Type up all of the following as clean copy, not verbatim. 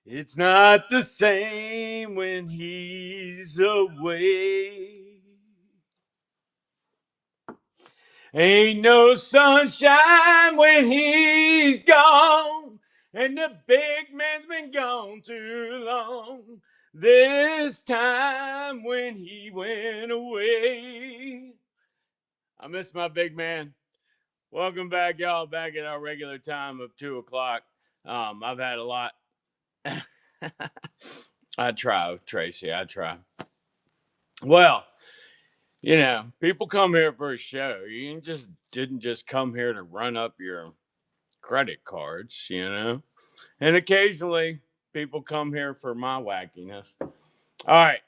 It's not the same when he's away. Ain't no sunshine when he's gone, and the big man's been gone too long. This time when he went away. I miss my big man. Welcome back, y'all. Back at our regular time of 2 o'clock. I've had a lot. I try, Tracy. I try. Well, people come here for a show. You just didn't just come here to run up your credit cards. And occasionally people come here for my wackiness. All right.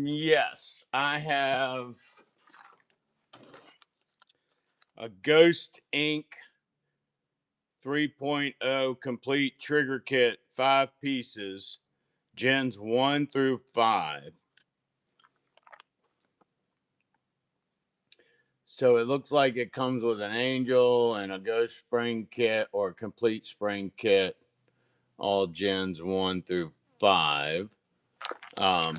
Yes, I have a Ghost Inc. 3.0 complete trigger kit, 5 pieces, gens 1 through 5. So it looks like it comes with an angel and a ghost spring kit or a complete spring kit, all gens 1 through 5. I'm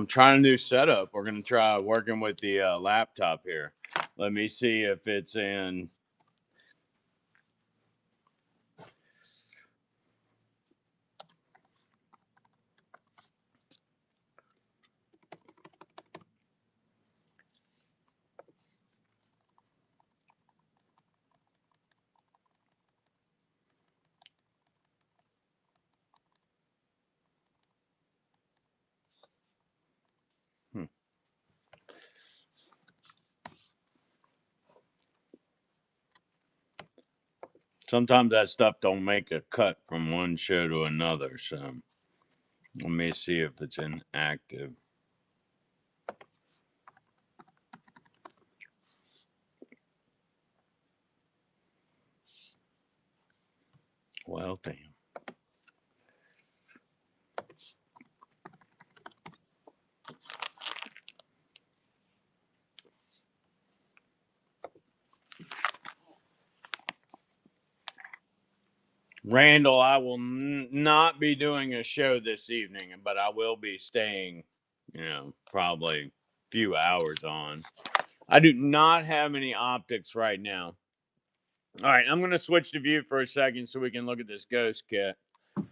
trying a new setup. We're going to try working with the laptop here. Let me see if it's in. Sometimes that stuff don't make a cut from one show to another. So let me see if it's inactive. Well, damn. Randall, I will not be doing a show this evening, but I will be staying, probably a few hours on. I do not have any optics right now. All right, I'm going to switch to view for a second so we can look at this ghost kit. All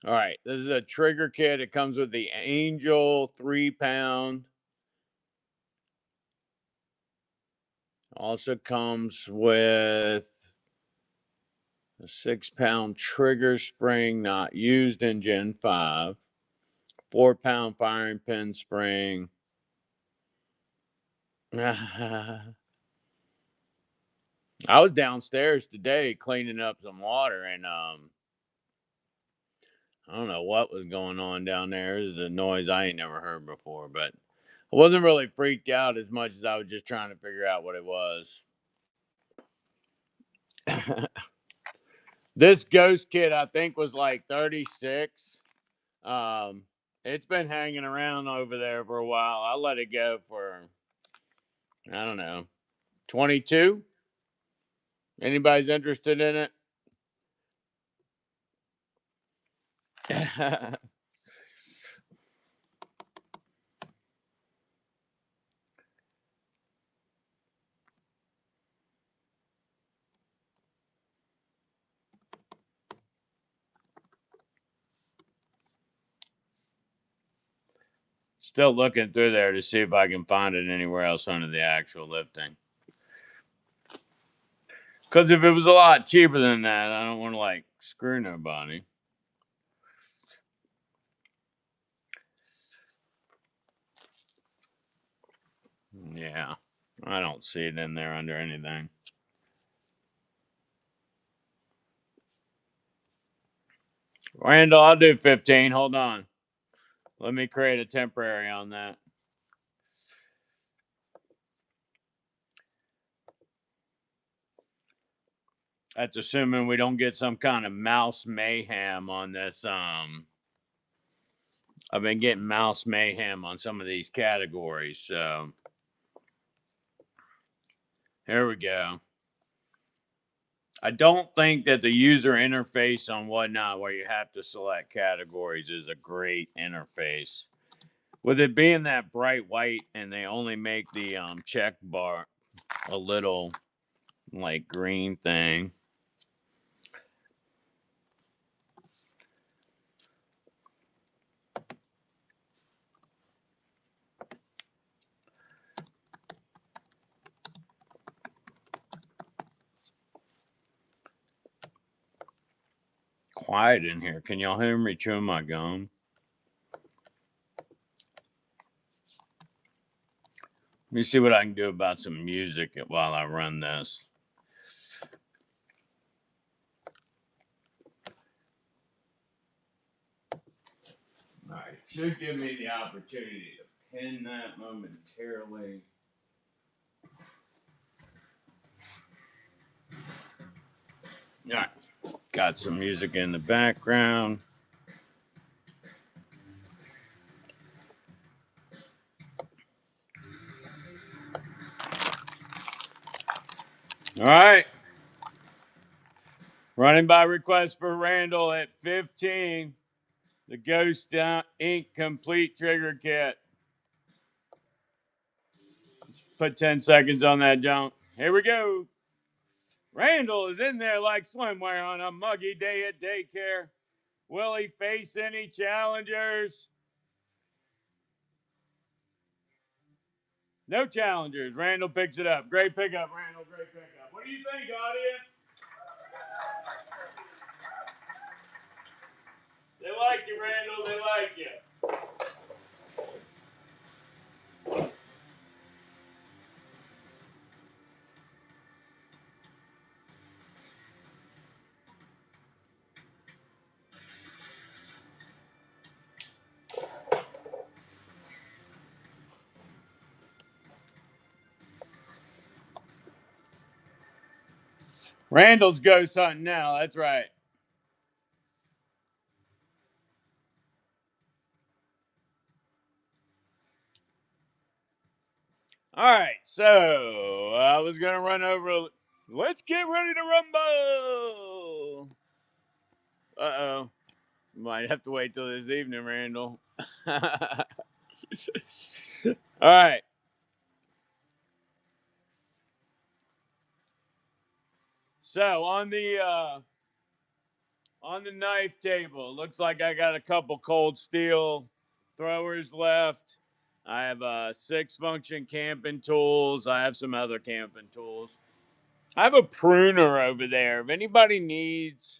right, this is a trigger kit. It comes with the Angel 3-pound. Also comes with a 6-pound trigger spring not used in Gen 5. 4-pound firing pin spring. I was downstairs today cleaning up some water, and I don't know what was going on down there. It was a noise I ain't never heard before, but I wasn't really freaked out as much as I was just trying to figure out what it was. This ghost kit, I think, was like 36. Um, it's been hanging around over there for a while. I let it go for, I don't know, 22. Anybody's interested in it? Still looking through there to see if I can find it anywhere else under the actual lifting. Because if it was a lot cheaper than that, I don't want to like screw nobody. Yeah, I don't see it in there under anything. Randall, I'll do 15. Hold on. Let me create a temporary on that. That's assuming we don't get some kind of mouse mayhem on this. I've been getting mouse mayhem on some of these categories, so Here we go. I don't think that the user interface on Whatnot, where you have to select categories, is a great interface. With it being that bright white and they only make the check bar a little like green thing. Quiet in here. Can y'all hear me chewing my gum? Let me see what I can do about some music while I run this. All right, should give me the opportunity to pin that momentarily. All right, got some music in the background. All right. Running by request for Randall at 15. The Ghost Ink Complete Trigger Kit. Put 10 seconds on that jump. Here we go. Randall is in there like swimwear on a muggy day at daycare. Will he face any challengers? No challengers. Randall picks it up. Great pickup, Randall. Great pickup. What do you think, audience? They like you, Randall. They like you. Randall's ghost hunting now. That's right. All right. So I was going to run over. Let's get ready to rumble. Uh-oh. Might have to wait till this evening, Randall. All right. So on the knife table, looks like I got a couple cold steel throwers left. I have 6 function camping tools. I have some other camping tools. I have a pruner over there. If anybody needs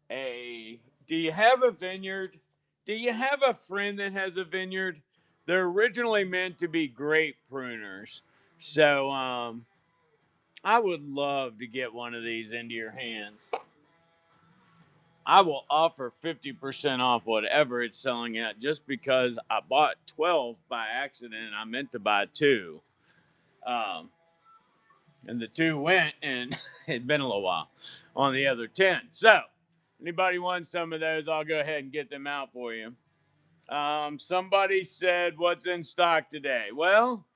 do you have a vineyard? Do you have a friend that has a vineyard? They're originally meant to be grape pruners. So, I would love to get one of these into your hands. I will offer 50% off whatever it's selling at just because I bought 12 by accident and I meant to buy 2. Um, and the 2 went, and it'd been a little while on the other 10. So, anybody wants some of those, I'll go ahead and get them out for you. Somebody said, "What's in stock today?" Well,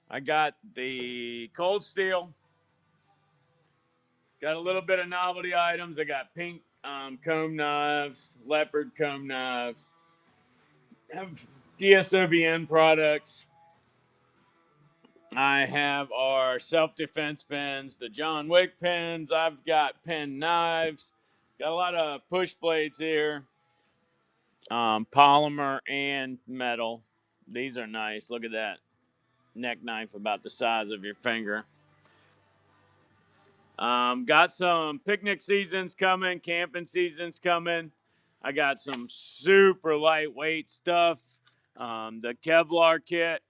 I got the cold steel. Got a little bit of novelty items. I got pink comb knives, leopard comb knives. Have DSOBN products. I have our self-defense pens, the John Wick pens. I've got pen knives. Got a lot of push blades here. Polymer and metal. These are nice. Look at that neck knife about the size of your finger. Got some picnic seasons coming, camping seasons coming. I got some super lightweight stuff. The Kevlar kit,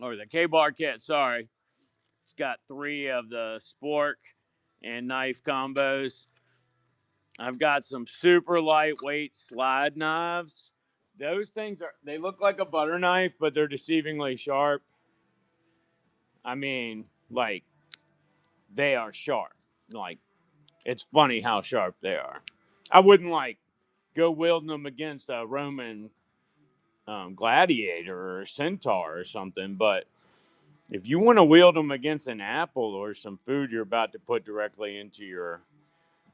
or the K-Bar kit, sorry. It's got 3 of the spork and knife combos. I've got some super lightweight slide knives. Those things they look like a butter knife, but they're deceivingly sharp. I mean, like, they are sharp. Like, it's funny how sharp they are. I wouldn't, like, go wielding them against a Roman Gladiator or Centaur or something. But if you want to wield them against an apple or some food you're about to put directly into your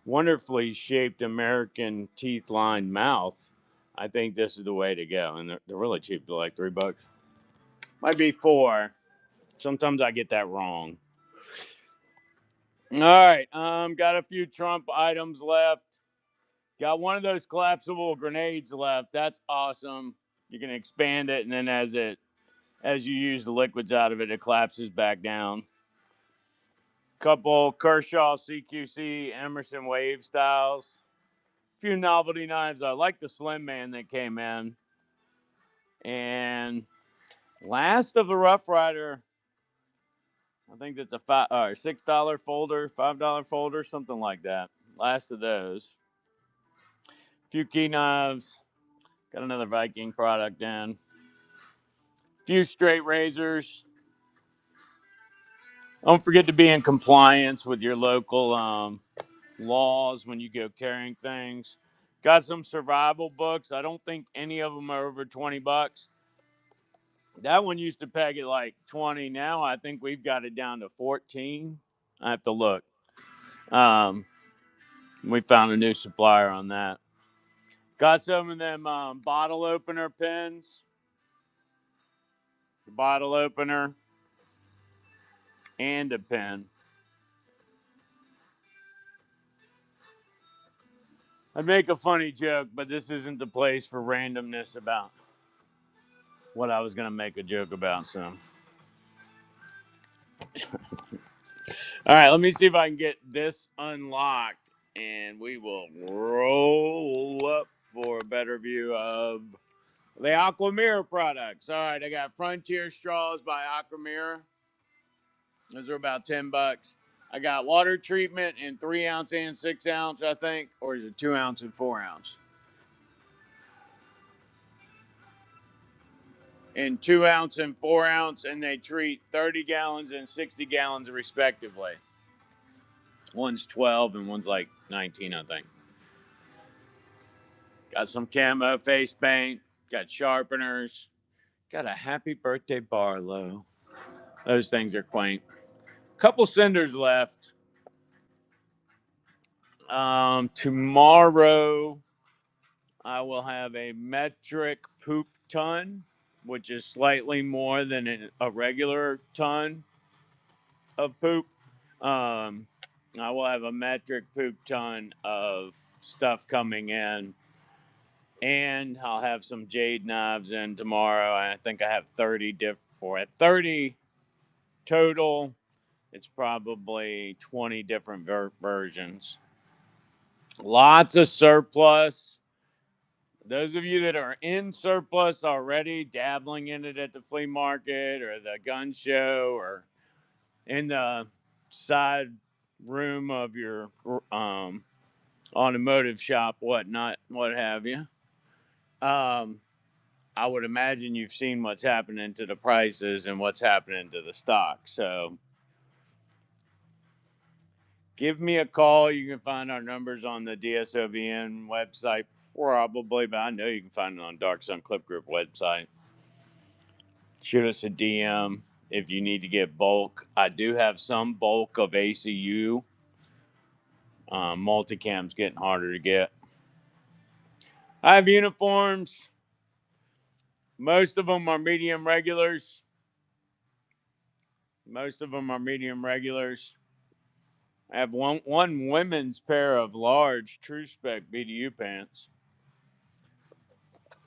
wonderfully shaped American teeth-lined mouth, I think this is the way to go. And they're really cheap. They're like $3. Might be 4. Sometimes I get that wrong. All right. Got a few Trump items left. Got one of those collapsible grenades left. That's awesome. You can expand it, and then as you use the liquids out of it, it collapses back down. Couple Kershaw CQC Emerson Wave styles. A few novelty knives. I like the Slim Man that came in. And last of the Rough Rider, I think that's a $6 folder, $5 folder, something like that. Last of those. A few key knives. Got another Viking product in. A few straight razors. Don't forget to be in compliance with your local laws when you go carrying things. Got some survival books. I don't think any of them are over $20. That one used to peg at like 20. Now I think we've got it down to 14. I have to look. We found a new supplier on that. Got some of them bottle opener pins. The bottle opener and a pin. I'd make a funny joke, but this isn't the place for randomness about what I was going to make a joke about. So, all right, let me see if I can get this unlocked, and we will roll up for a better view of the Aquamira products. All right, I got Frontier straws by Aquamira. Those are about $10. I got water treatment in 3 ounce and 6 ounce, I think, or is it 2 ounce and 4 ounce? In 2 ounce and 4 ounce, and they treat 30 gallons and 60 gallons respectively. One's 12 and one's like 19, I think. Got some camo face paint, got sharpeners, got a happy birthday Barlow. Those things are quaint. Couple cinders left. Tomorrow I will have a metric poop ton, which is slightly more than a regular ton of poop. I will have a metric poop ton of stuff coming in, and I'll have some jade knives in tomorrow. I think I have 30 at 30 total. It's probably 20 different versions. Lots of surplus. Those of you that are in surplus already, dabbling in it at the flea market or the gun show or in the side room of your automotive shop, what have you. I would imagine you've seen what's happening to the prices and what's happening to the stock. So give me a call. You can find our numbers on the DSOVN website, probably, but I know you can find it on Dark Sun Clip Group website. Shoot us a DM if you need to get bulk. I do have some bulk of ACU. Multicam's getting harder to get. I have uniforms. Most of them are medium regulars. I have one women's pair of large True Spec BDU pants.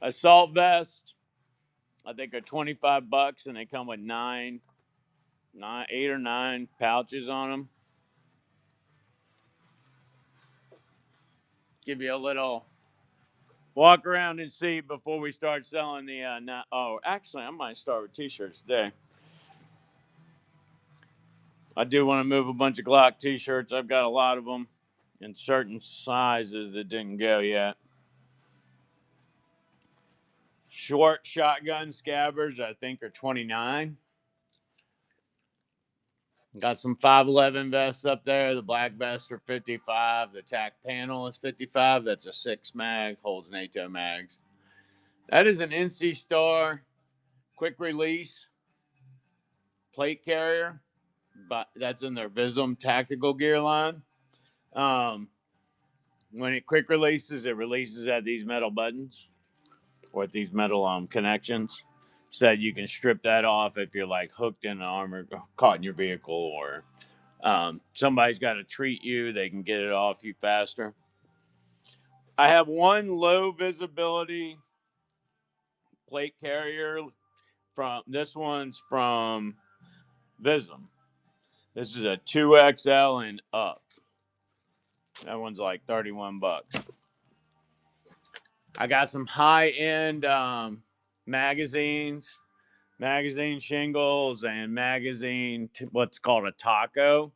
Assault vest, I think are $25, and they come with 8 or 9 pouches on them. Give you a little walk around and see before we start selling the. Actually, I might start with t-shirts today. I do want to move a bunch of Glock t-shirts. I've got a lot of them in certain sizes that didn't go yet. Short shotgun scabbards, I think, are $29. Got some 511 vests up there. The black vests are $55. The tack panel is $55. That's a 6 mag, holds NATO mags. That is an NC Star quick release plate carrier, but that's in their Vism tactical gear line. When it quick releases, it releases at these metal buttons or at these metal connections, so that you can strip that off if you're like hooked in an armor, caught in your vehicle, or somebody's got to treat you. They can get it off you faster. I have one low visibility plate carrier from this one's from Vism. This is a 2XL and up. That one's like 31 bucks. I got some high end magazines, magazine shingles, and what's called a taco.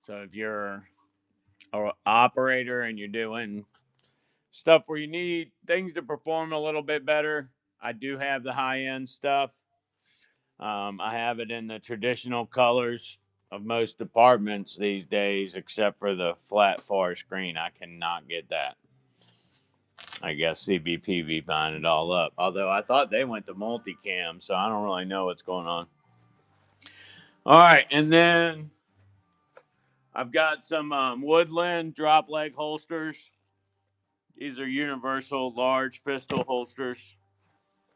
So if you're an operator and you're doing stuff where you need things to perform a little bit better, I do have the high end stuff. I have it in the traditional colors of most departments these days, except for the flat forest green. I cannot get that. I guess CBPV buying it all up. Although I thought they went to multicam, so I don't really know what's going on. All right, and then I've got some Woodland drop leg holsters. These are universal large pistol holsters.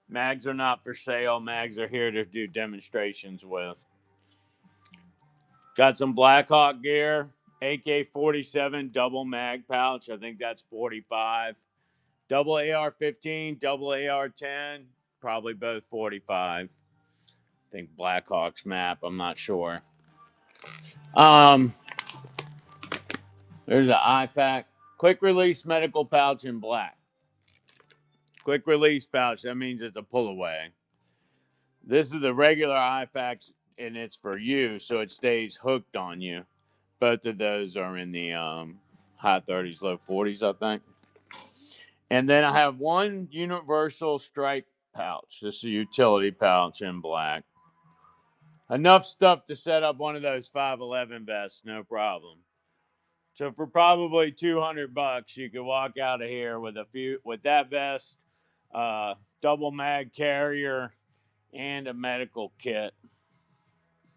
Mags are not for sale. Mags are here to do demonstrations with. Got some Blackhawk gear. AK-47 double mag pouch. I think that's 45. Double AR-15, double AR-10, probably both 45. I think Blackhawks map. I'm not sure. There's an IFAK quick release medical pouch in black. Quick release pouch. That means it's a pull away. This is the regular IFAK, and it's for you, so it stays hooked on you. Both of those are in the high 30s, low 40s, I think. And then I have one universal strike pouch. This is a utility pouch in black. Enough stuff to set up one of those 511 vests, no problem. So for probably 200 bucks, you could walk out of here with that vest, double mag carrier, and a medical kit,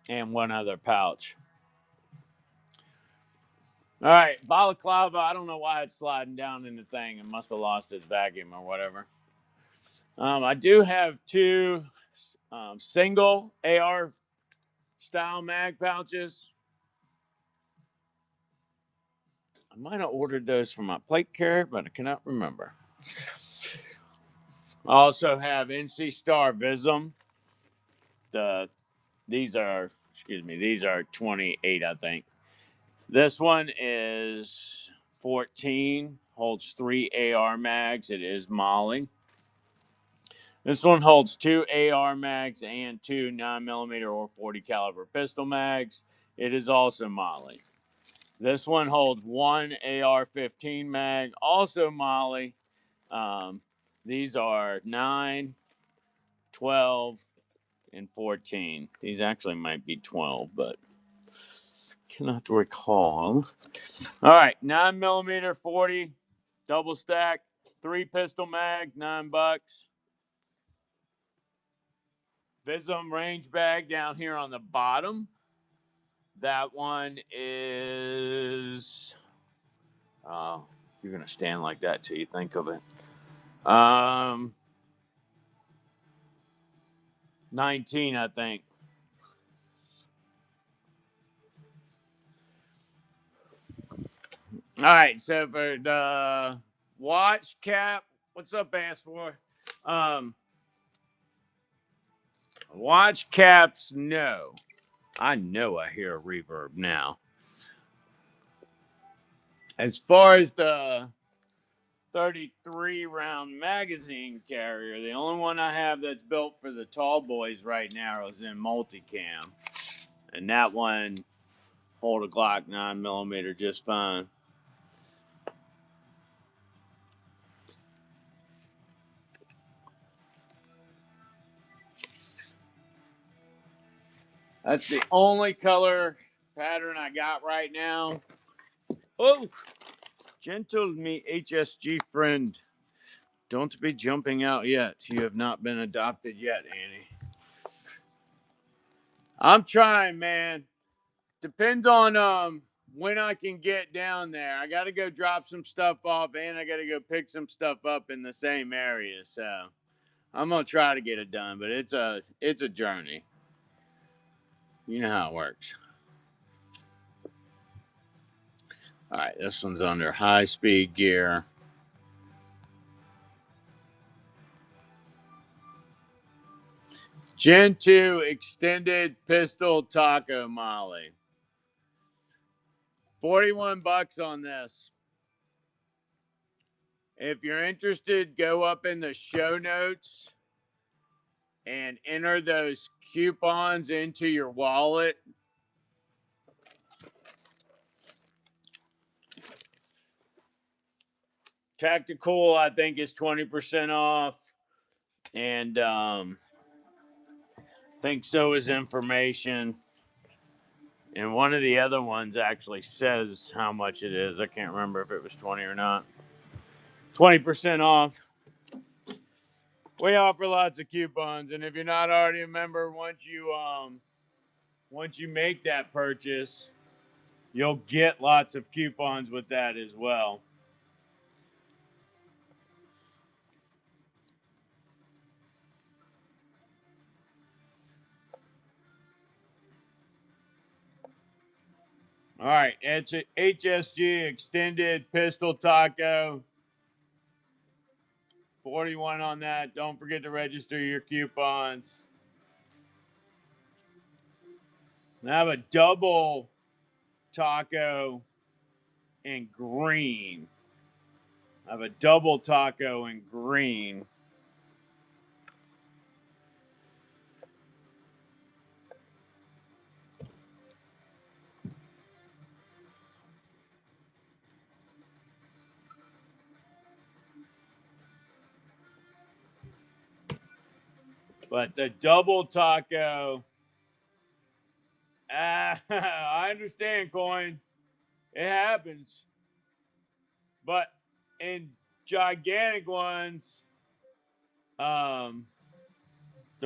and one other pouch. All right, balaclava. I don't know why it's sliding down in the thing. It must have lost its vacuum or whatever. I do have two single AR style mag pouches. I might have ordered those from my plate carrier, but I cannot remember. I also have NC Star Vism. These are 28, I think. This one is 14, holds 3 AR mags. It is Molly. This one holds 2 AR mags and 2 9mm or 40 caliber pistol mags. It is also Molly. This one holds 1 AR-15 mag, also Molly. These are 9, 12, and 14. These actually might be 12, but cannot recall. All right, 9mm 40, double stack, 3 pistol mags, $9. Vism range bag down here on the bottom. That one is, you're going to stand like that till you think of it. 19, I think. All right, so for the watch cap, what's up, Ass4? Watch caps, no. I know I hear a reverb now. As far as the 33 round magazine carrier, the only one I have that's built for the tall boys right now is in multicam. And that one hold a Glock 9mm just fine. That's the only color pattern I got right now. Oh, gentle me HSG friend. Don't be jumping out yet. You have not been adopted yet, Annie. I'm trying, man. Depends on when I can get down there. I got to go drop some stuff off, and I got to go pick some stuff up in the same area. So I'm gonna try to get it done, but it's a journey. You know how it works. All right, this one's under high speed gear. Gen 2 extended pistol taco molly. $41 on this. If you're interested, go up in the show notes and enter those coupons into your wallet. Tactical, I think, is 20% off. And I think so is information. And one of the other ones actually says how much it is. I can't remember if it was 20 or not. 20% off. We offer lots of coupons, and if you're not already a member, once you make that purchase, you'll get lots of coupons with that as well. All right, HSG extended pistol taco. 41 on that. Don't forget to register your coupons. I have a double taco in green. I have a double taco in green. But the double taco, I understand, Coin. It happens. But in gigantic ones, they're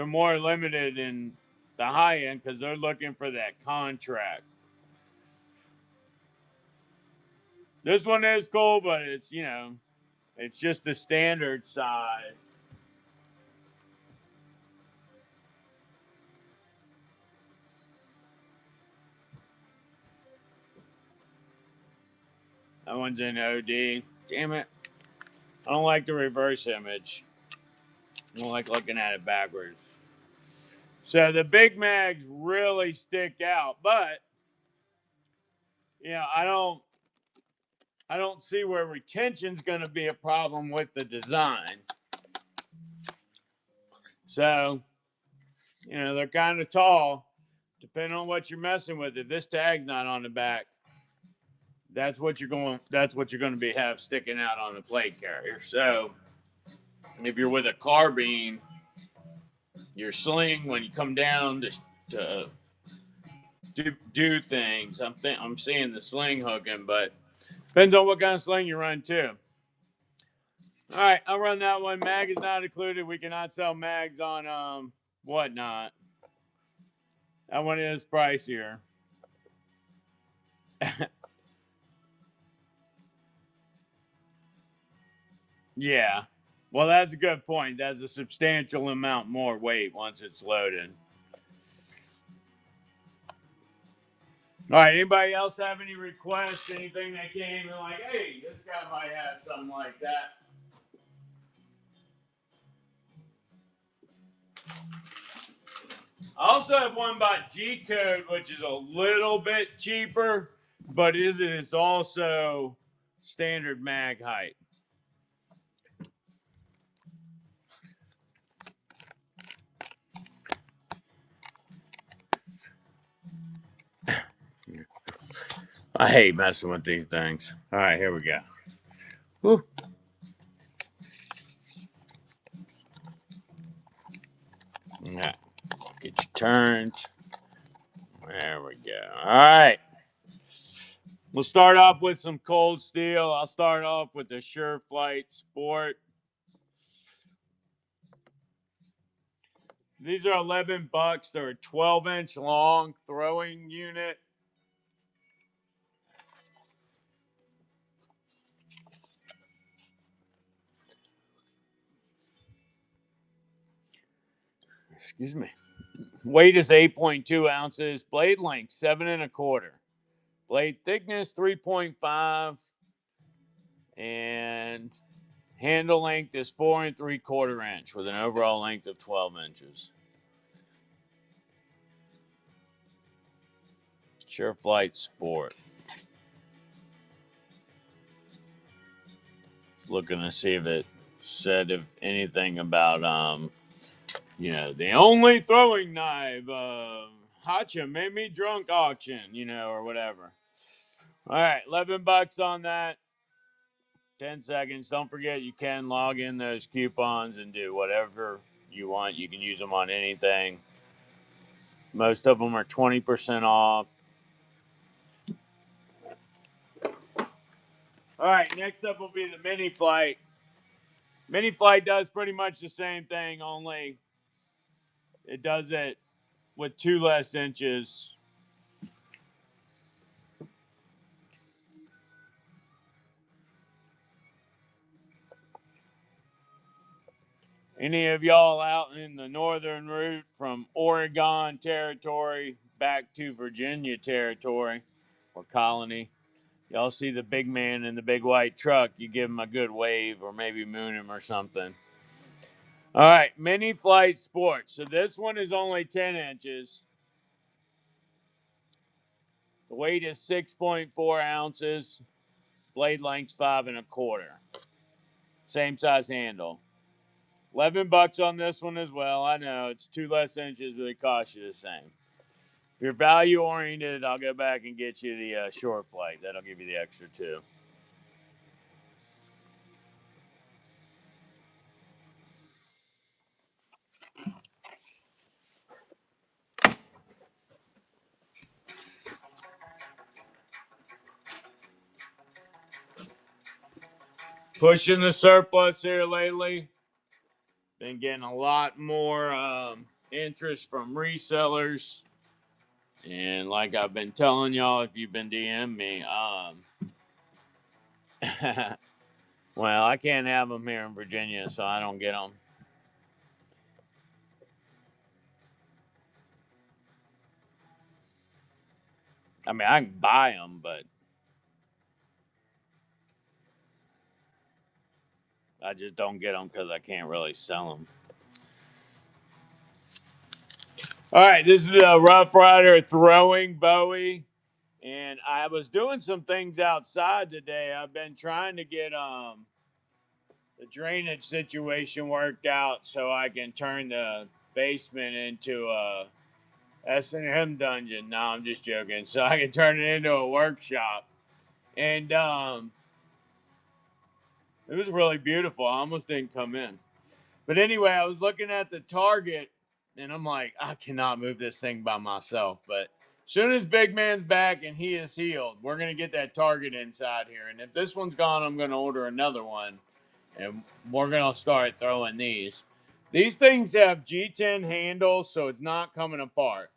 more limited in the high end because they're looking for that contract. This one is cool, but it's, it's just the standard size. That one's in OD. Damn it. I don't like the reverse image. I don't like looking at it backwards. So the Big Mags really stick out, but I don't see where retention's going to be a problem with the design. So, they're kind of tall, depending on what you're messing with. If this tag's not on the back, that's what you're going to have sticking out on the plate carrier. So, if you're with a carbine, your sling when you come down to do things, I'm seeing the sling hooking, but depends on what kind of sling you run too. All right, I'll run that one. Mag is not included. We cannot sell mags on whatnot. That one is pricier. Yeah. Well, that's a good point. That's a substantial amount more weight once it's loaded. All right. Anybody else have any requests? Anything that came and like, hey, this guy might have something like that? I also have one by G Code, which is a little bit cheaper, but it is also standard mag height. I hate messing with these things. All right, here we go. Woo. Yeah. Get you turned. There we go. All right. We'll start off with some cold steel. I'll start off with the Sureflight Sport. These are $11. They're a 12-inch long throwing unit. Excuse me. Weight is 8.2 ounces. Blade length 7 1/4. Blade thickness 3.5, and handle length is 4 3/4 inch with an overall length of 12 inches. Sureflight Sport. Looking to see if it said if anything about the only throwing knife Hacha made me drunk auction, or whatever. All right, $11 on that. 10 seconds. Don't forget you can log in those coupons and do whatever you want. You can use them on anything. Most of them are 20% off. All right, next up will be the Mini Flight. Mini Flight does pretty much the same thing, only it does it with 2 less inches. Any of y'all out in the northern route from Oregon territory back to Virginia territory or colony, y'all see the big man in the big white truck, you give him a good wave or maybe moon him or something. All right, Mini Flight Sports. So this one is only 10 inches. The weight is 6.4 ounces. Blade length 5 1/4. Same size handle. $11 on this one as well. I know it's 2 less inches, but it costs you the same. If you're value oriented, I'll go back and get you the short flight. That'll give you the extra 2. Pushing the surplus here lately. Been getting a lot more interest from resellers. And like I've been telling y'all, if you've been DMing me, well, I can't have them here in Virginia, so I don't get them. I mean, I can buy them, but I just don't get them because I can't really sell them. All right, this is the Rough Rider throwing Bowie, and I was doing some things outside today. I've been trying to get the drainage situation worked out so I can turn the basement into a S&M dungeon. No, I'm just joking. So I can turn it into a workshop, and it was really beautiful. I almost didn't come in. But anyway, I was looking at the target, and I'm like, I cannot move this thing by myself. But as soon as Big Man's back and he is healed, we're going to get that target inside here. And if this one's gone, I'm going to order another one, and we're going to start throwing these. These things have G10 handles, so it's not coming apart.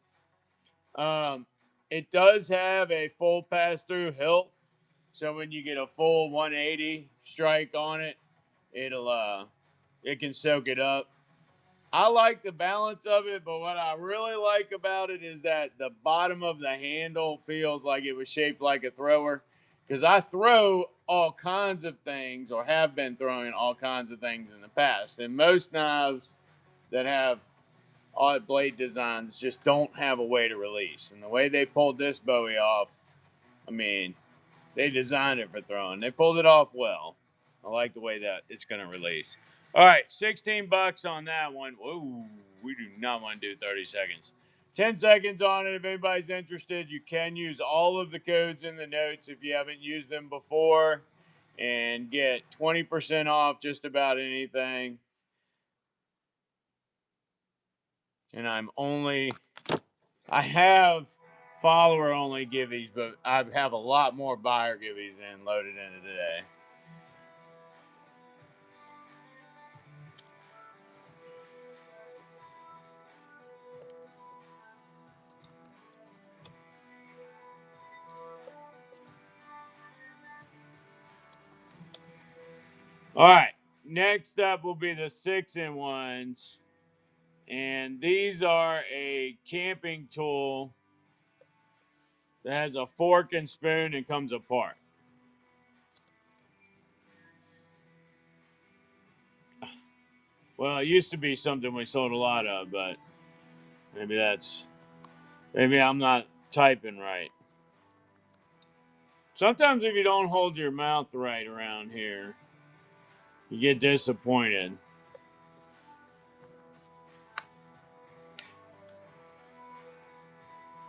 It does have a full pass-through hilt, so when you get a full 180 strike on it, it can soak it up. I like the balance of it, but what I really like about it is that the bottom of the handle feels like it was shaped like a thrower. Because I throw all kinds of things, or have been throwing all kinds of things in the past. And most knives that have odd blade designs just don't have a way to release. And the way they pulled this Bowie off, I mean, they designed it for throwing. They pulled it off well. I like the way that it's going to release. All right, $16 on that one. Whoa, we do not want to do 30 seconds. 10 seconds on it. If anybody's interested, you can use all of the codes in the notes if you haven't used them before and get 20% off just about anything. And I have follower only giveies, but I have a lot more buyer giveies than loaded into today. All right. Next up will be the 6-in-1s. And these are a camping tool that has a fork and spoon and comes apart. Well, it used to be something we sold a lot of, but maybe I'm not typing right. Sometimes if you don't hold your mouth right around here, you get disappointed.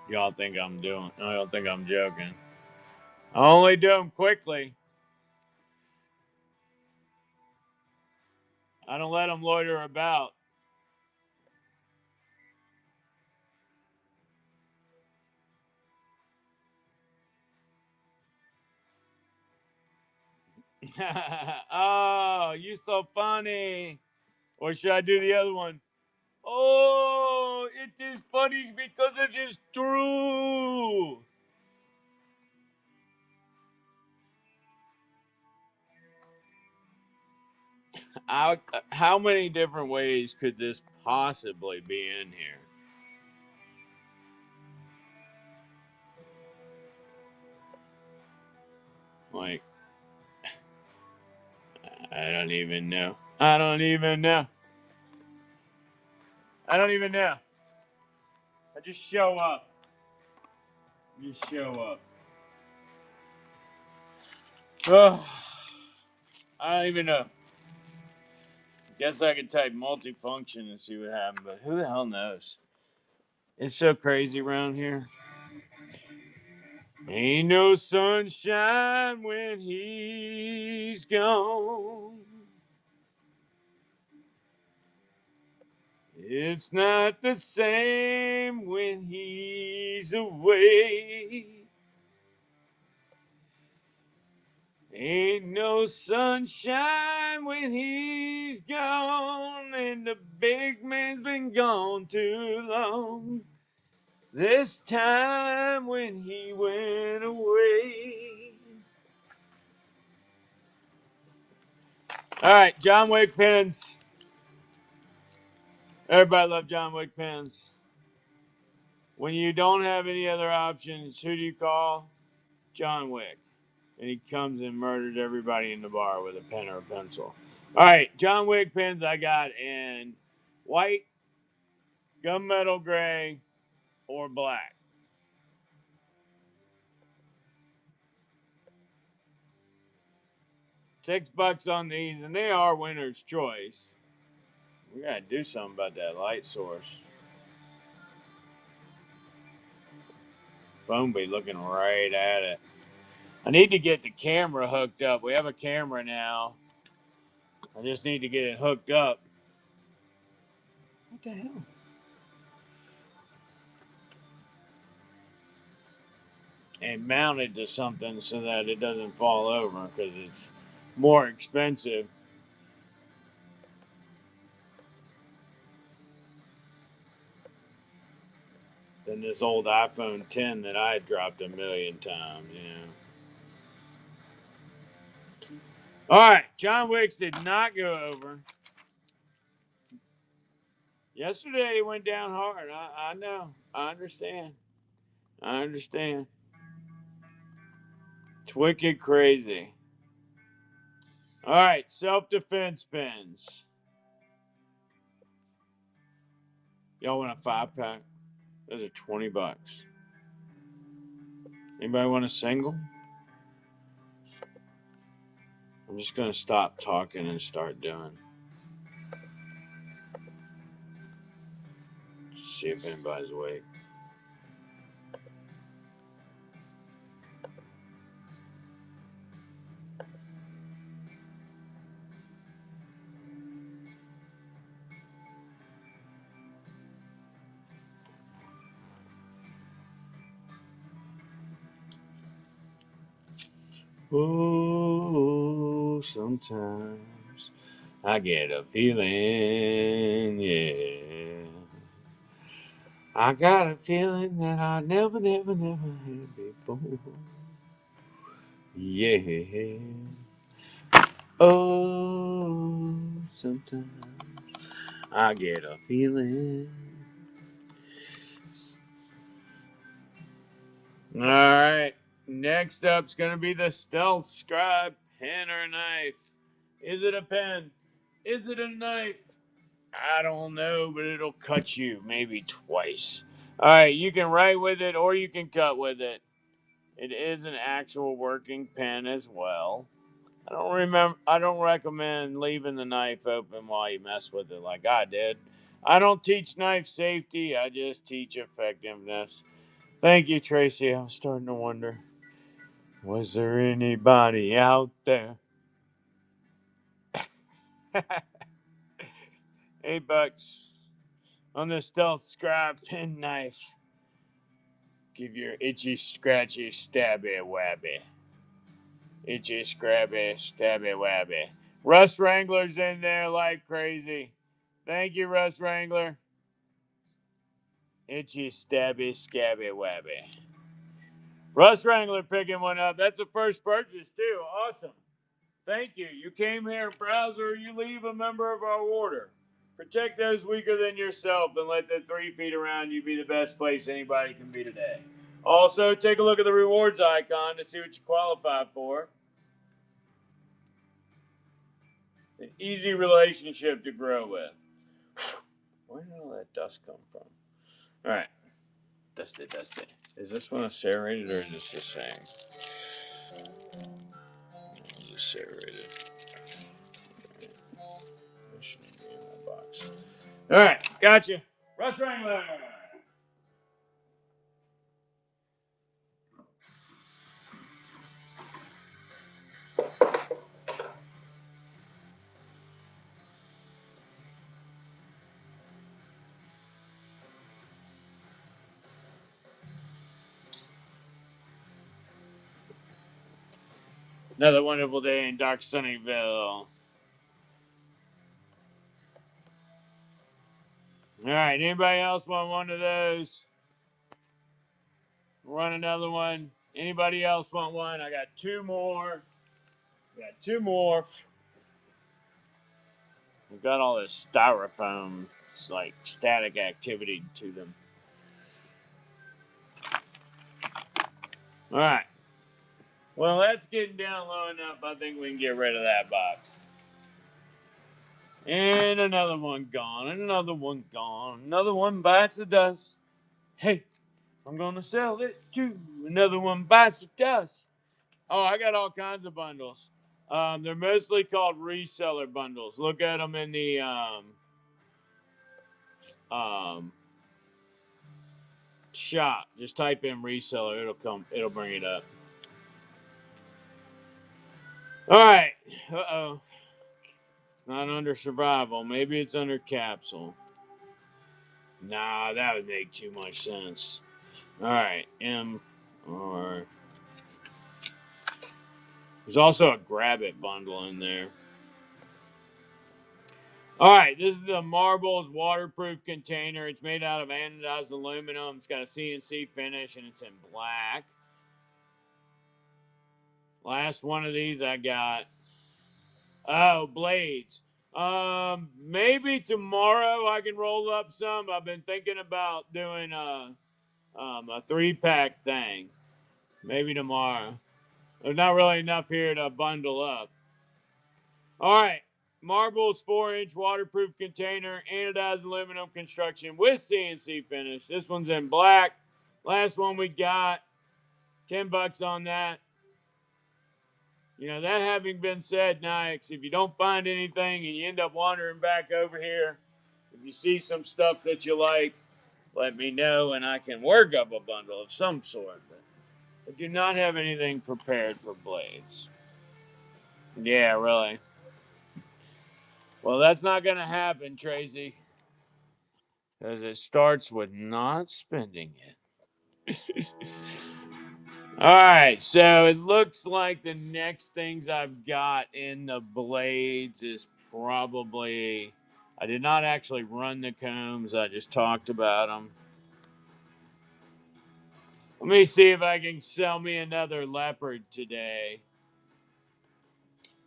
Y'all think I don't think I'm joking. I only do them quickly. I don't let them loiter about. Oh, you so funny. Or should I do the other one? Oh, it is funny because it is true. How many different ways could this possibly be in here? Like, I don't even know. I don't even know. I don't even know. I just show up. Just show up. Oh, I don't even know. Guess I could type multifunction and see what happened, but who the hell knows? It's so crazy around here. Ain't no sunshine when he's gone. It's not the same when he's away. Ain't no sunshine when he's gone, and the big man's been gone too long. This time when he went away. All right, John Wick pins. Everybody love John Wick pins. When you don't have any other options, who do you call? John Wick. And he comes and murders everybody in the bar with a pen or a pencil. All right, John Wick pins I got in white, gunmetal gray, or black. $6 on these, and they are winner's choice. We gotta do something about that light source. Phone be looking right at it. I need to get the camera hooked up. We have a camera now. I just need to get it hooked up. What the hell? And mounted to something so that it doesn't fall over because it's more expensive than this old iPhone 10 that I had dropped a million times, All right, John Wicks did not go over. Yesterday he went down hard. I know. I understand. I understand. It's wicked crazy. All right, self-defense pins. Y'all want a 5-pack? Those are $20. Anybody want a single? I'm just gonna stop talking and start doing. See if anybody's awake. Oh, sometimes I get a feeling, yeah. I got a feeling that I never, never, never had before. Yeah. Oh, sometimes I get a feeling. All right. Next up's going to be the Stealth Scribe pen or knife. Is it a pen? Is it a knife? I don't know, but it'll cut you maybe twice. All right, you can write with it or you can cut with it. It is an actual working pen as well. I don't recommend leaving the knife open while you mess with it like I did. I don't teach knife safety, I just teach effectiveness. Thank you, Tracy. I was starting to wonder, was there anybody out there? $8 on the Stealth Scribe pen knife. Give your itchy, scratchy, stabby, wabby. Itchy, scrabby, stabby, wabby. Russ Wrangler's in there like crazy. Thank you, Russ Wrangler. Itchy, stabby, scabby, wabby. Russ Wrangler picking one up. That's a first purchase, too. Awesome. Thank you. You came here and browser, you leave a member of our order. Protect those weaker than yourself and let the 3 feet around you be the best place anybody can be today. Also, take a look at the rewards icon to see what you qualify for. It's an easy relationship to grow with. Where did all that dust come from? All right. Dusty, dusty. Is this one a serrated or is this the same? Is this serrated? This shouldn't be in my box. All right. Gotcha. Russ Wrangler. Another wonderful day in dark Sunnyvale. All right, anybody else want one of those? Run another one. Anybody else want one? I got two more. Got two more. We've got all this styrofoam. It's like static activity to them. All right. Well, that's getting down low enough. I think we can get rid of that box. And another one gone. And another one gone. Another one bites the dust. Hey, I'm going to sell it too. Another one bites the dust. Oh, I got all kinds of bundles. They're mostly called reseller bundles. Look at them in the shop. Just type in reseller. It'll come. It'll bring it up. All right. Uh-oh. It's not under survival. Maybe it's under capsule. Nah, that would make too much sense. All right. Or there's also a grab it bundle in there. All right, this is the Marbles waterproof container. It's made out of anodized aluminum. It's got a CNC finish and it's in black. Last one of these I got. Oh, blades. Maybe tomorrow I can roll up some. I've been thinking about doing a 3-pack thing. Maybe tomorrow. There's not really enough here to bundle up. All right. Marbles 4-inch waterproof container, anodized aluminum construction with CNC finish. This one's in black. Last one we got, $10 on that. You know, that having been said, Nikes, if you don't find anything and you end up wandering back over here, if you see some stuff that you like, let me know and I can work up a bundle of some sort. But I do not have anything prepared for blades. Yeah, really. Well, that's not going to happen, Tracy, because it starts with not spending it. All right, so it looks like the next things I've got in the blades is probably. I did not actually run the combs, I just talked about them. Let me see if I can sell me another leopard today.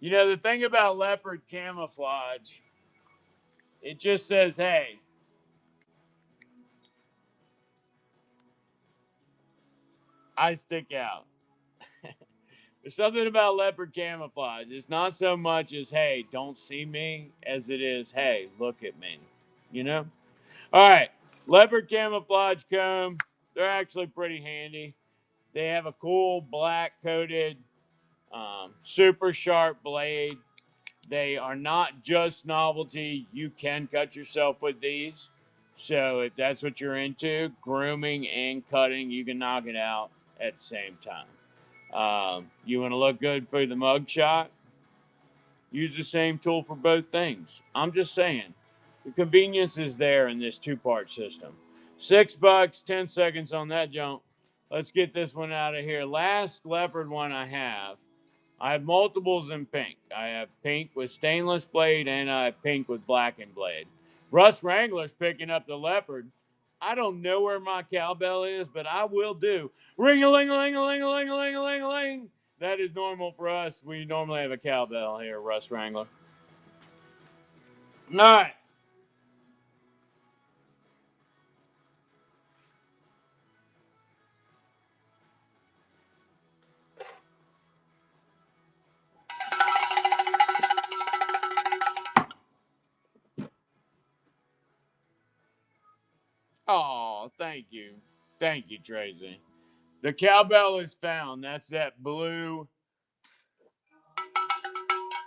You know, the thing about leopard camouflage, it just says, hey, I stick out. There's something about leopard camouflage. It's not so much as, hey, don't see me, as it is, hey, look at me. You know? All right. Leopard camouflage comb. They're actually pretty handy. They have a cool black coated, super sharp blade. They are not just novelty. You can cut yourself with these. So if that's what you're into, grooming and cutting, you can knock it out at the same time. You want to look good for the mug shot? Use the same tool for both things. I'm just saying, the convenience is there in this two-part system. $6, 10 seconds on that jump. Let's get this one out of here. Last leopard one I have multiples in pink. I have pink with stainless blade and I have pink with blackened blade. Russ Wrangler's picking up the leopard. I don't know where my cowbell is, but I will do. Ring-a-ling-a-ling-a-ling-a-ling-a-ling-a-ling. That is normal for us. We normally have a cowbell here, Russ Wrangler. All right. Oh, thank you. Thank you, Tracy. The cowbell is found. That's that blue,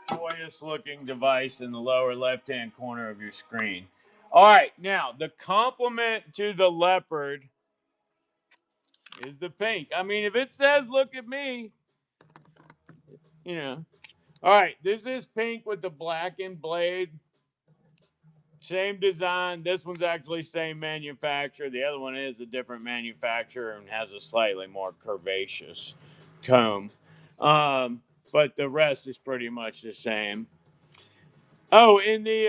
joyous looking device in the lower left hand corner of your screen. All right, now the complement to the leopard is the pink. I mean, if it says look at me, you know. All right, this is pink with the blackened blade. Same design. This one's actually same manufacturer. The other one is a different manufacturer and has a slightly more curvaceous comb. Um, but the rest is pretty much the same. Oh, in the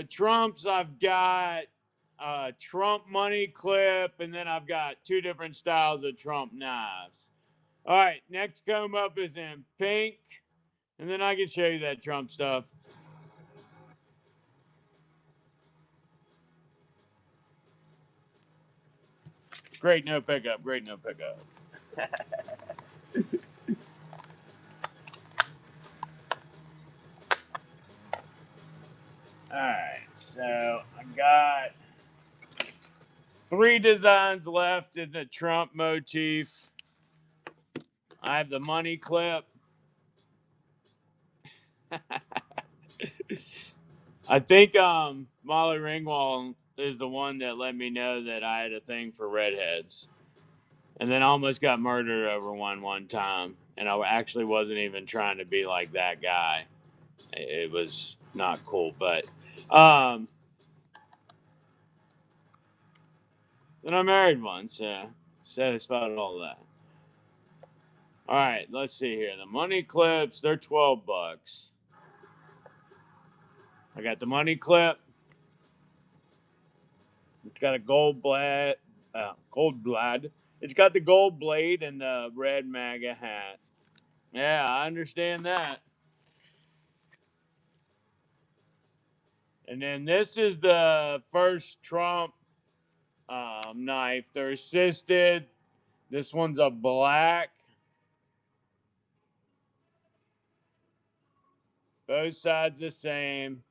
Trumps, I've got Trump money clip, and then I've got two different styles of Trump knives. All right, next comb up is in pink, and then I can show you that Trump stuff. Great no pickup, great no pickup. All right, so I got three designs left in the Trump motif. I have the money clip. I think Molly Ringwald is the one that let me know that I had a thing for redheads. And then I almost got murdered over one time. And I actually wasn't even trying to be like that guy. It was not cool. But then I married one, so satisfied all that. All right, let's see here. The money clips, they're $12. I got the money clip. It's got a gold blade. It's got the gold blade and the red MAGA hat. Yeah, I understand that. And then this is the first Trump knife. They're assisted. This one's a black. Both sides the same.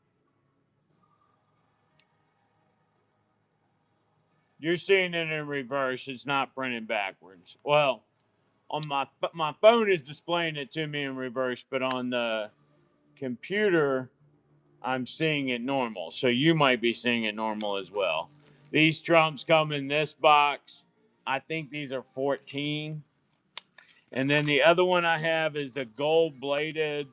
You're seeing it in reverse. It's not printed backwards. Well, on my phone is displaying it to me in reverse, but on the computer, I'm seeing it normal. So you might be seeing it normal as well. These Trumps come in this box. I think these are 14. And then the other one I have is the gold bladed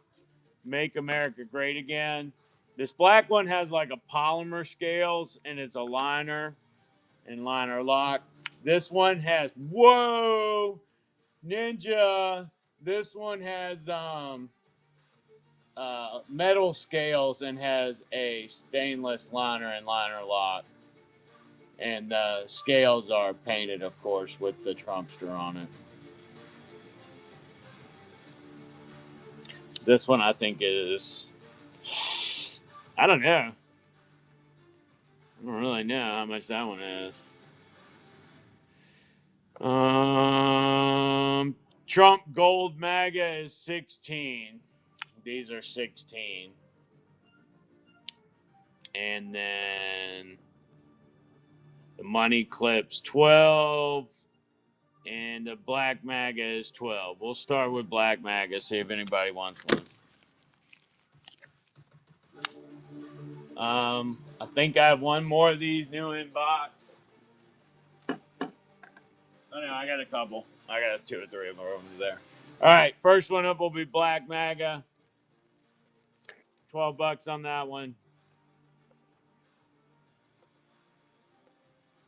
Make America Great Again. This black one has like a polymer scales and it's a liner and liner lock. This one has, whoa, Ninja. This one has metal scales and has a stainless liner and liner lock. And the scales are painted, of course, with the Trumpster on it. This one I think is. I don't know. I don't really know how much that one is. Trump Gold MAGA is 16. These are 16. And then the money clips 12. And the black MAGA is 12. We'll start with black MAGA, see if anybody wants one. I think I have one more of these new in box. Oh no, I got a couple. I got 2 or 3 of them over there. All right, first one up will be black MAGA. $12 on that one.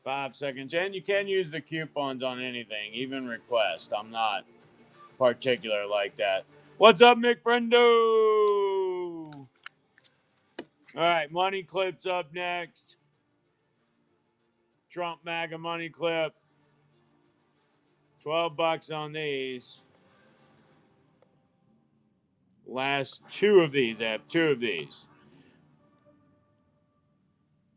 5 seconds. And you can use the coupons on anything, even request. I'm not particular like that. What's up, Mick Friendo? All right, money clips up next. Trump MAGA money clip. $12 on these. Last 2 of these. I have 2 of these.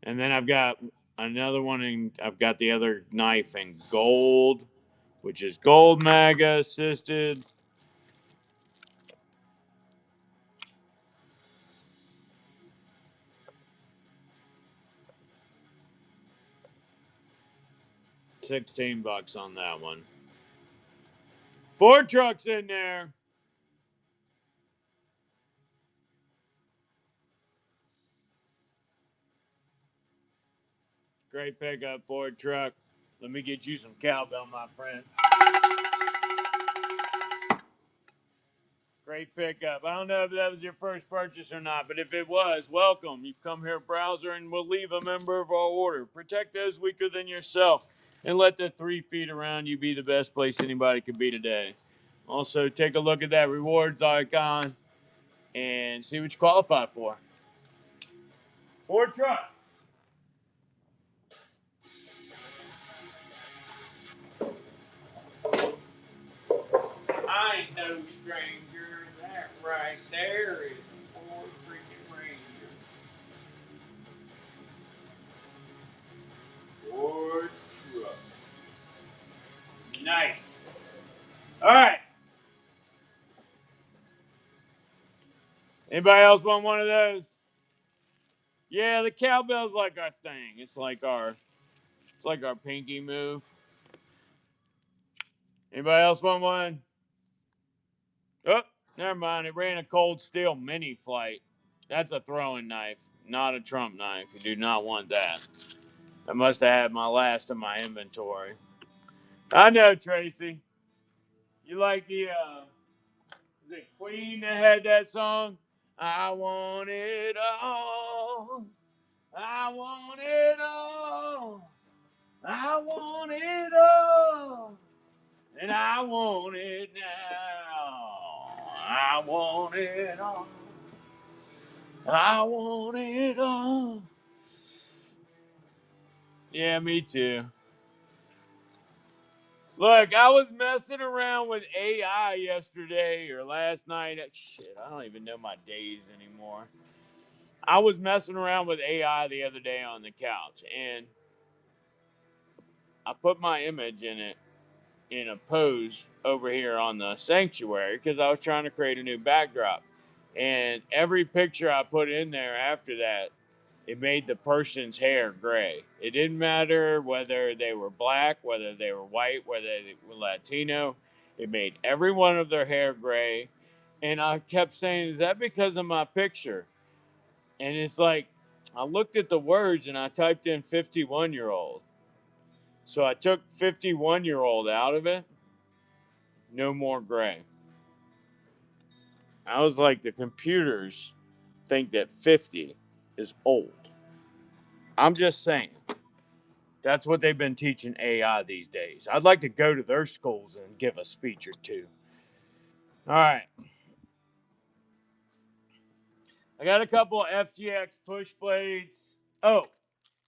And then I've got another one, and I've got the other knife in gold, which is gold MAGA assisted. $16 on that one. 4 trucks in there. Great pickup, Ford truck. Let me get you some cowbell, my friend. Great pickup. I don't know if that was your first purchase or not, but if it was, welcome. You've come here, browser, and we'll leave a member of our order. Protect those weaker than yourself, and let the 3 feet around you be the best place anybody could be today. Also, take a look at that rewards icon and see what you qualify for. Ford truck. I ain't no stranger. That right there is Ford freaking Ranger. Ford truck. Nice. All right. Anybody else want one of those? Yeah, the cowbell's like our thing. It's like our pinky move. Anybody else want one? Oh, never mind. It ran a Cold Steel mini flight. That's a throwing knife, not a Trump knife. You do not want that. I must have had my last of my inventory. I know, Tracy. You like the is it Queen that had that song? I want it all. I want it all. I want it all. And I want it now. I want it all. I want it all. Yeah, me too. Look, I was messing around with AI yesterday or last night. Shit, I don't even know my days anymore. I was messing around with AI the other day on the couch, and I put my image in a pose over here on the sanctuary because I was trying to create a new backdrop. And every picture I put in there after that, it made the person's hair gray. It didn't matter whether they were black, whether they were white, whether they were Latino. It made every one of their hair gray. And I kept saying, is that because of my picture? And it's like, I looked at the words and I typed in 51-year-old. So I took 51-year-old out of it. No more gray. I was like, the computers think that 50 is old. I'm just saying. That's what they've been teaching AI these days. I'd like to go to their schools and give a speech or two. All right. I got a couple FGX push blades. Oh,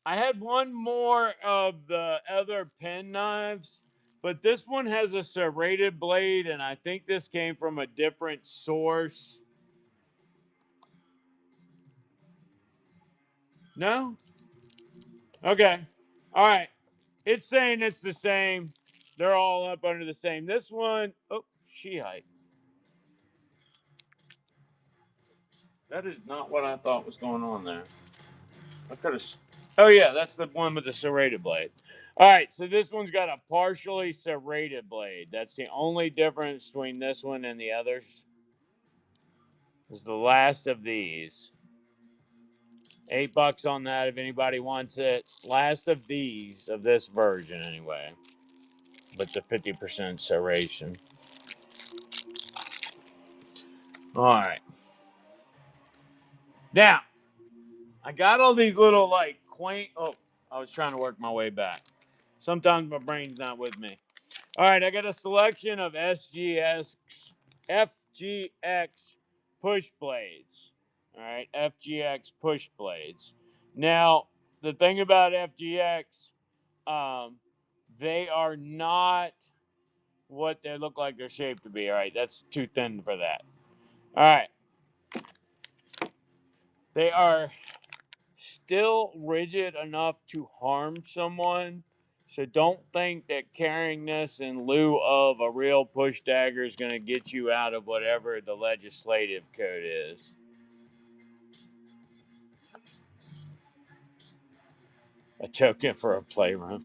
I had one more of the other pen knives, but this one has a serrated blade, and I think this came from a different source. No? Okay. All right. It's saying it's the same. They're all up under the same. This one, oh, Shiite. That is not what I thought was going on there. I could have. Oh yeah, that's the one with the serrated blade. All right, so this one's got a partially serrated blade. That's the only difference between this one and the others. This is the last of these. $8 on that if anybody wants it. Last of these of this version anyway. But the 50% serration. All right. Now, I got all these little like quaint. Oh, I was trying to work my way back. Sometimes my brain's not with me. All right, I got a selection of FGX push blades. All right, FGX push blades. Now, the thing about FGX, um, they are not what they look like they're shaped to be. All right, that's too thin for that. All right, they are still rigid enough to harm someone. So don't think that carrying this in lieu of a real push dagger is going to get you out of whatever the legislative code is. A token for a playroom.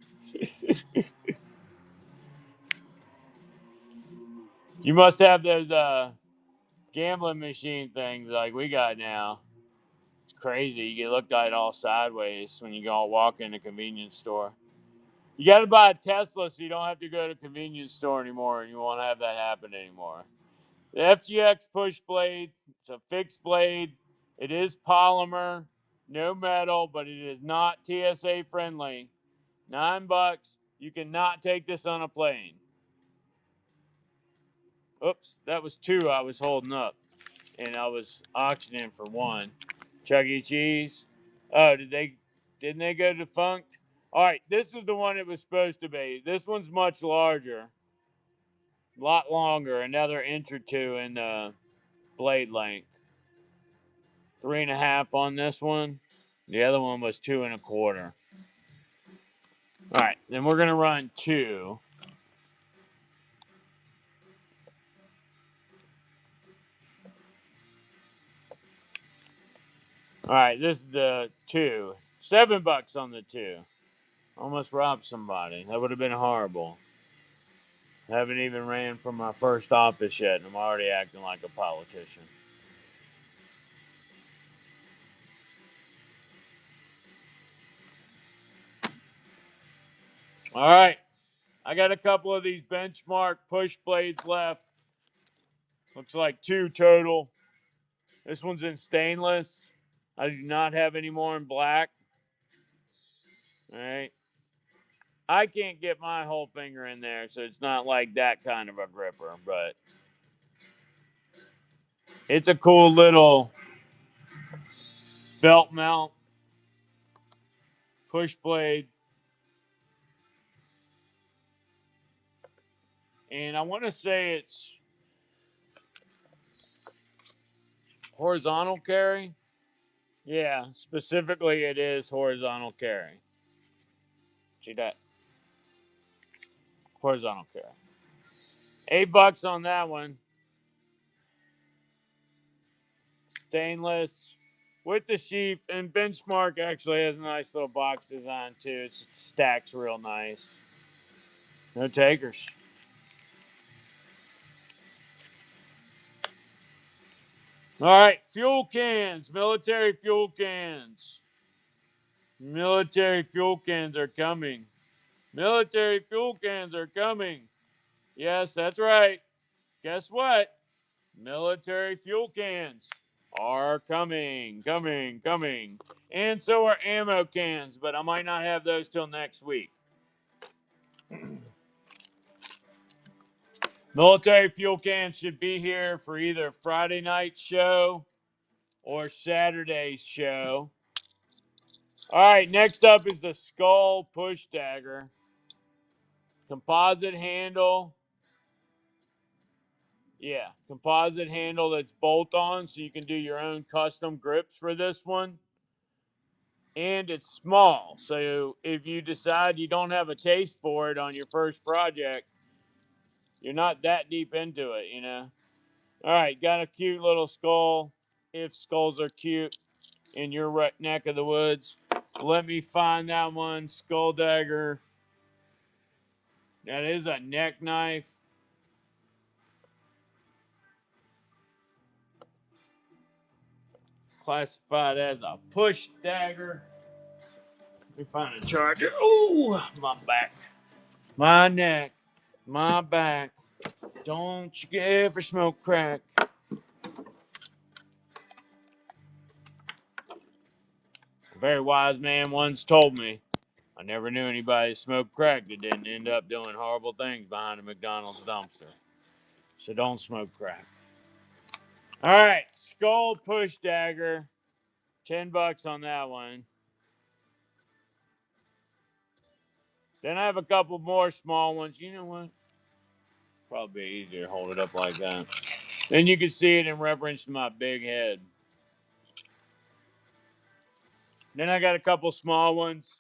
You must have those gambling machine things like we got now. It's crazy. You get looked at all sideways when you go walk in a convenience store. You got to buy a Tesla so you don't have to go to a convenience store anymore, and you won't have that happen anymore. The FGX push blade, it's a fixed blade. It is polymer, no metal, but it is not TSA friendly. $9. You cannot take this on a plane. Oops, that was two I was holding up, and I was auctioning for one. Chuck E. Cheese. Oh, didn't they go defunct? All right, this is the one it was supposed to be. This one's much larger, a lot longer, another inch or two in blade length. 3.5 on this one. The other one was 2.25. All right, then we're gonna run two. All right, this is the two. $7 on the two. Almost robbed somebody. That would have been horrible. Haven't even ran from my first office yet, and I'm already acting like a politician. All right, I got a couple of these benchmark push blades left. Looks like two total. This one's in stainless. I do not have any more in black. All right. I can't get my whole finger in there, so it's not like that kind of a gripper, but it's a cool little belt mount push blade. And I want to say it's horizontal carry. Yeah, specifically it is horizontal carry. See that? Horizontal carry. $8 on that one. Stainless with the sheath, and Benchmark actually has a nice little box design too. It stacks real nice. No takers. All right, fuel cans, military fuel cans. Military fuel cans are coming. Military fuel cans are coming. Yes, that's right. Guess what? Military fuel cans are coming, coming, coming. And so are ammo cans, but I might not have those till next week. Military fuel cans should be here for either Friday night show or Saturday's show. All right, next up is the Skull Push Dagger. Composite handle. Yeah, composite handle that's bolt on, so you can do your own custom grips for this one. and it's small. So if you decide you don't have a taste for it on your first project, you're not that deep into it, you know. All right, got a cute little skull. If skulls are cute in your neck of the woods, let me find that one. Skull dagger. That is a neck knife. Classified as a push dagger. Let me find a charger. Oh, my back, my neck, my back. Don't you ever smoke crack. A very wise man once told me, I never knew anybody smoked crack that didn't end up doing horrible things behind a McDonald's dumpster. So don't smoke crack. All right, skull push dagger. $10 on that one. Then I have a couple more small ones. You know what? Probably easier to hold it up like that. Then you can see it in reference to my big head. Then I got a couple small ones.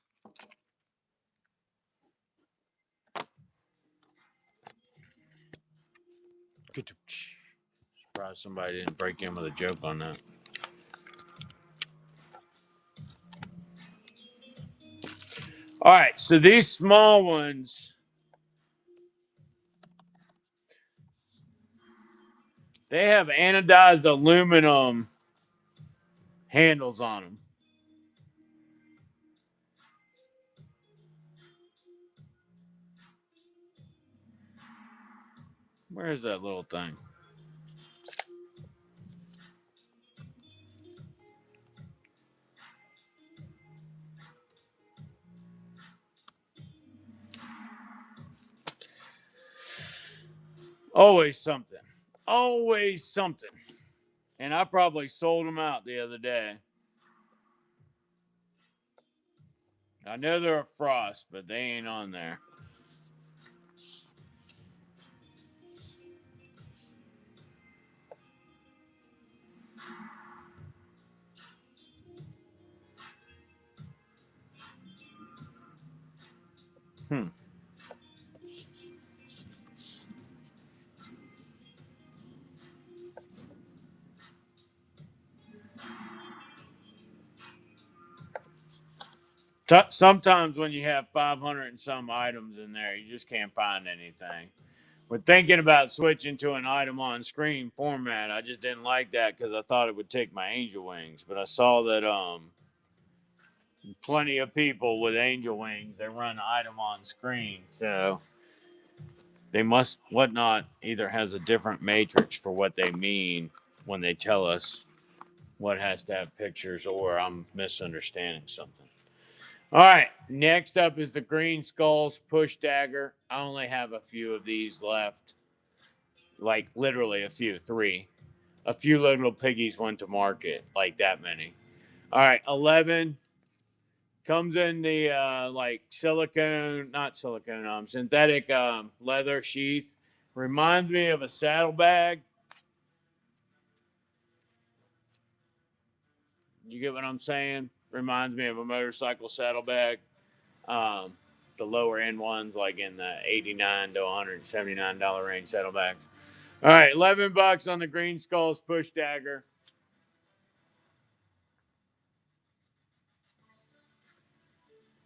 Surprised somebody didn't break in with a joke on that. All right, so these small ones, they have anodized aluminum handles on them. Where is that little thing? Always something. Always something. And I probably sold them out the other day. I know they're a Frost, but they ain't on there. Hmm. Sometimes when you have 500 and some items in there, you just can't find anything. But thinking about switching to an item on screen format, I just didn't like that because I thought it would take my angel wings. But I saw that plenty of people with angel wings, they run item on screen. So they must whatnot either has a different matrix for what they mean when they tell us what has to have pictures, or I'm misunderstanding something. All right, next up is the Green Skulls Push Dagger. I only have a few of these left, like literally a few, three. A few little piggies went to market, like that many. All right, 11 comes in the like silicone, not silicone, synthetic leather sheath. Reminds me of a saddlebag. You get what I'm saying? Reminds me of a motorcycle saddlebag. Um, the lower end ones, like in the $89 to $179 range saddlebags. All right, $11 on the Green Skulls Push Dagger.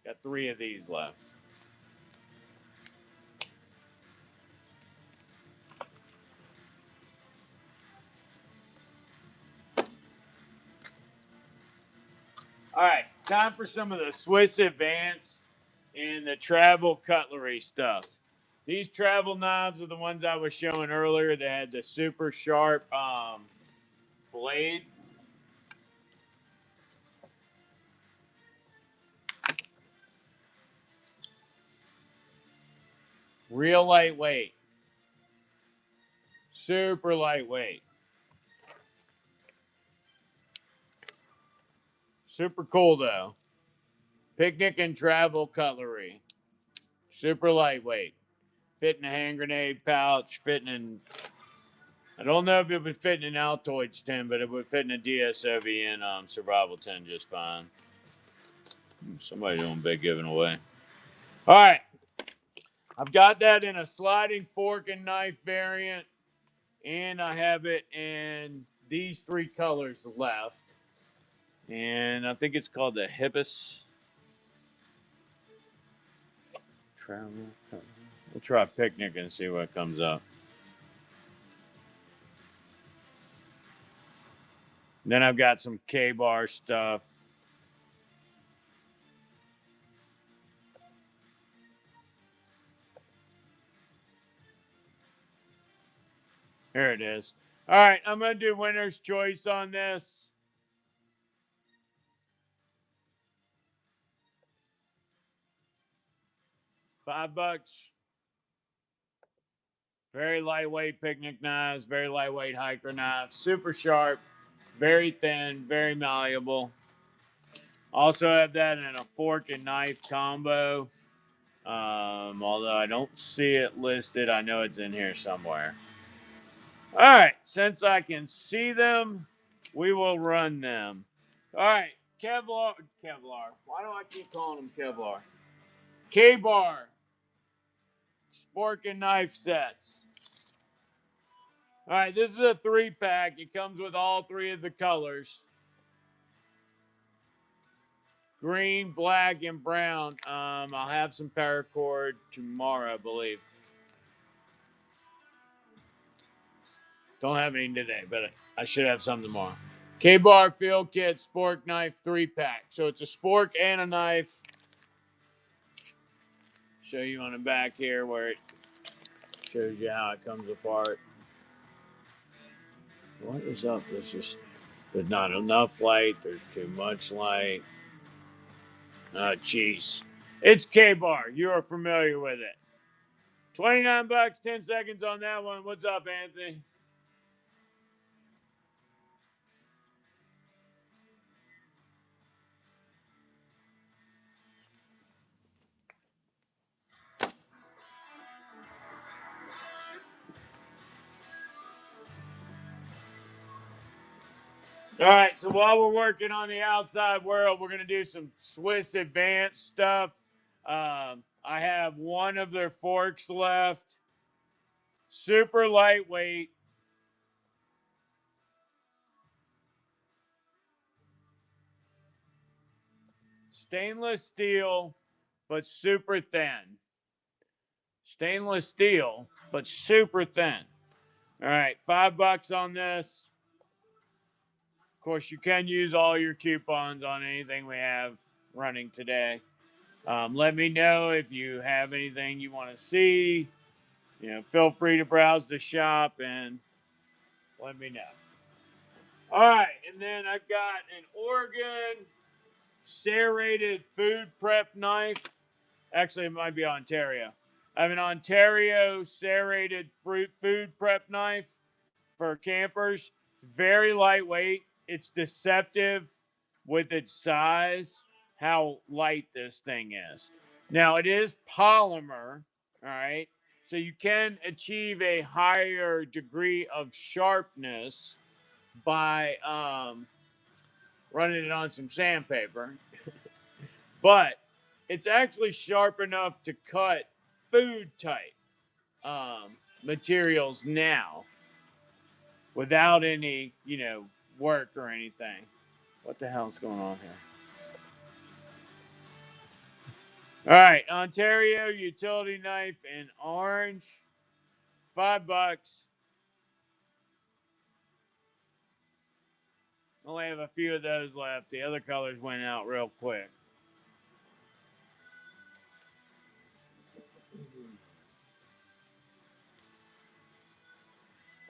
Got three of these left. All right, time for some of the Swiss Advance and the travel cutlery stuff. These travel knives are the ones I was showing earlier. They had the super sharp blade. Real lightweight. Super lightweight. Super cool though. Picnic and travel cutlery. Super lightweight. Fit in a hand grenade pouch. Fitting in. I don't know if it would fit in an Altoids tin, but it would fit in a DSOVN survival tin just fine. Somebody doing big giving away. All right. I've got that in a sliding fork and knife variant, and I have it in these three colors left. And I think it's called the Hippus Travel. We'll try Picnic and see what comes up. Then I've got some K-Bar stuff. Here it is. All right, I'm going to do winner's choice on this. $5. Very lightweight picnic knives, very lightweight hiker knives, super sharp, very thin, very malleable. Also have that in a fork and knife combo. Although I don't see it listed, I know it's in here somewhere. All right, since I can see them, we will run them. All right, Kevlar. Why do I keep calling them Kevlar? K-Bar spork and knife sets. All right, this is a 3-pack. It comes with all three of the colors: green, black, and brown. I'll have some paracord tomorrow, I believe. Don't have any today, but I should have some tomorrow. K-Bar Field Kit Spork Knife 3-pack. So it's a spork and a knife. Show you on the back here where it shows you how it comes apart. What is up? There's not enough light. There's too much light. Jeez. It's K-Bar. You are familiar with it. $29, 10 seconds on that one. What's up, Anthony? All right, so while we're working on the outside world, we're going to do some Swiss Advanced stuff. I have one of their forks left. Super lightweight. Stainless steel, but super thin. Stainless steel, but super thin. All right, $5 on this. Of course, you can use all your coupons on anything we have running today. Let me know if you have anything you want to see. Feel free to browse the shop and let me know. All right, and then I've got an Oregon serrated food prep knife. Actually, it might be Ontario. I have an Ontario serrated food prep knife for campers. It's very lightweight. It's deceptive with its size, how light this thing is. Now, it is polymer, all right? So you can achieve a higher degree of sharpness by running it on some sandpaper. But it's actually sharp enough to cut food type materials now without any, work or anything. What the hell's going on here? All right, Ontario utility knife in orange, $5. Only have a few of those left. The other colors went out real quick.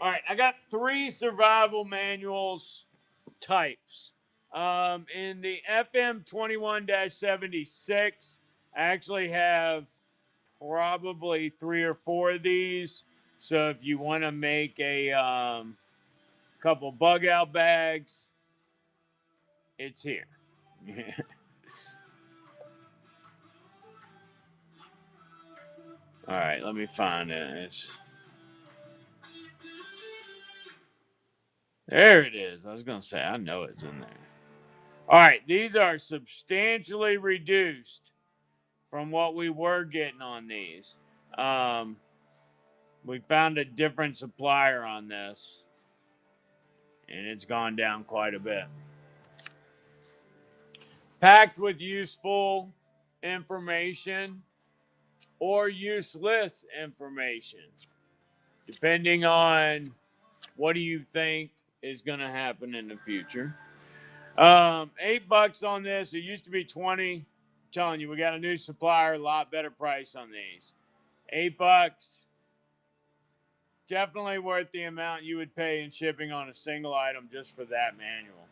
All right, I got 3 survival manuals types. In the FM 21-76, I actually have probably 3 or 4 of these. So if you want to make a couple bug out bags, it's here. All right, let me find it. There it is. I was going to say, I know it's in there. All right, these are substantially reduced from what we were getting on these. Um, we found a different supplier on this, and it's gone down quite a bit. Packed with useful information or useless information, depending on what do you think is going to happen in the future. $8 on this. It used to be 20. I'm telling you, we got a new supplier, a lot better price on these. $8. Definitely worth the amount you would pay in shipping on a single item just for that manual.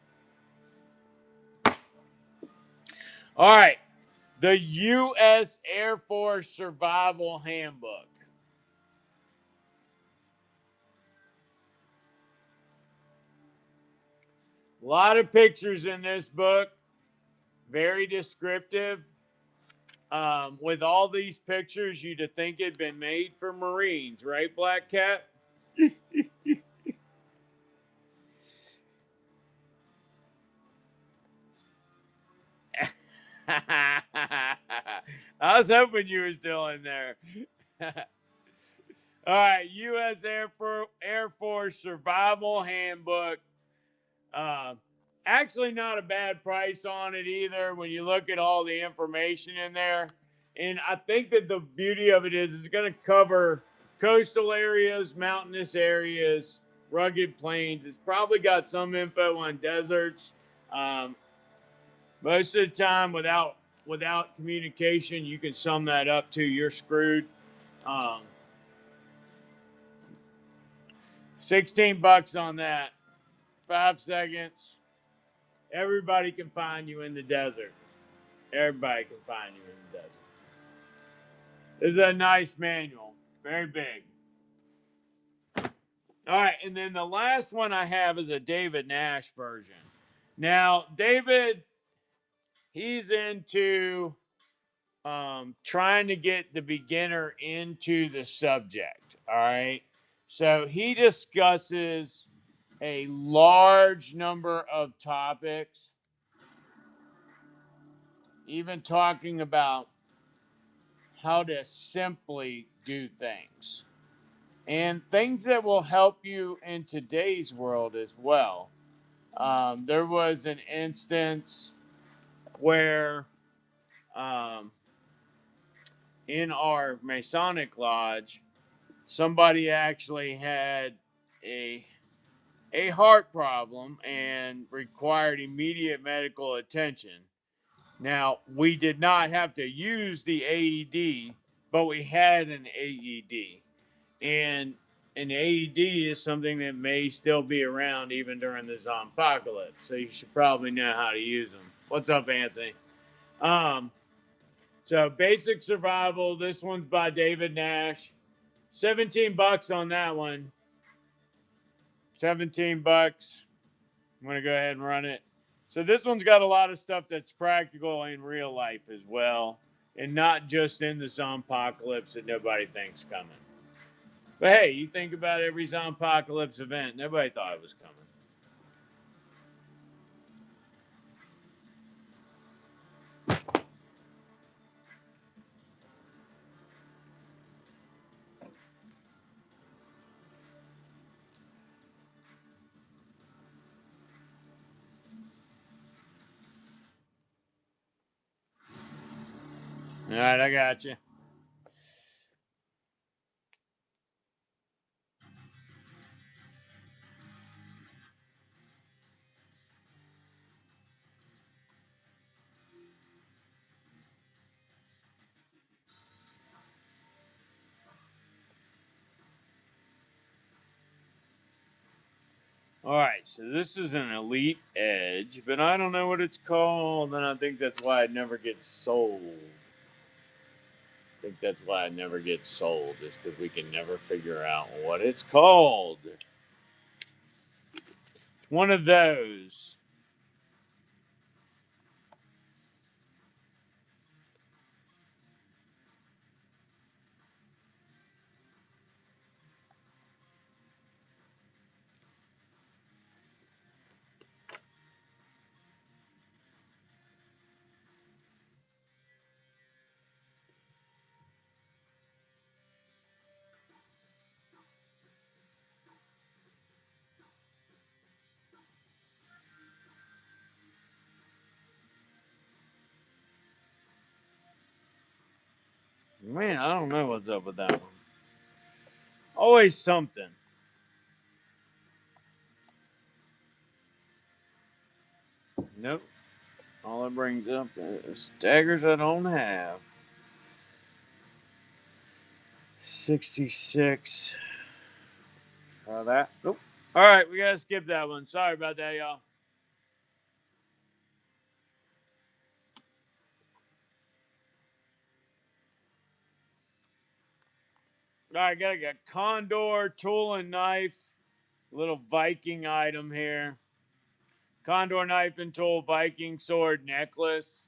All right. The U.S. Air Force Survival Handbook. A lot of pictures in this book. Very descriptive. With all these pictures, you'd think it'd been made for Marines, right, Black Cat? I was hoping you were still in there. All right, U.S. Air Force Survival Handbook. Uh, Actually, not a bad price on it either when you look at all the information in there. And I think that the beauty of it is it's going to cover coastal areas, mountainous areas, rugged plains. It's probably got some info on deserts. Um, Most of the time, without communication, you can sum that up to you're screwed. Um, $16 on that. 5 seconds. Everybody can find you in the desert. Everybody can find you in the desert. This is a nice manual. Very big. All right, and then the last one I have is a David Nash version. Now, David, he's into trying to get the beginner into the subject. All right. So he discusses a large number of topics, even talking about how to simply do things and things that will help you in today's world as well. There was an instance where um, in our Masonic Lodge, somebody actually had a a heart problem and required immediate medical attention. Now, we did not have to use the AED, but we had an AED. And an AED is something that may still be around even during the zompocalypse. So you should probably know how to use them. What's up, Anthony? Um, so basic survival. This one's by David Nash. $17 on that one. 17 bucks. I'm going to go ahead and run it. So this one's got a lot of stuff that's practical in real life as well, and not just in the zompocalypse that nobody thinks coming. But hey, you think about every zompocalypse event, nobody thought it was coming. All right, I got you. All right, so this is an Elite Edge, but I don't know what it's called, and I think that's why it never gets sold. I think that's why it never gets sold, is because we can never figure out what it's called. It's one of those. Man, I don't know what's up with that one. Always something. Nope. All it brings up is daggers I don't have. 66. That. Nope. All right, we gotta skip that one. Sorry about that, y'all. All right, gotta get Condor tool and knife. Little Viking item here. Condor knife and tool, Viking sword necklace.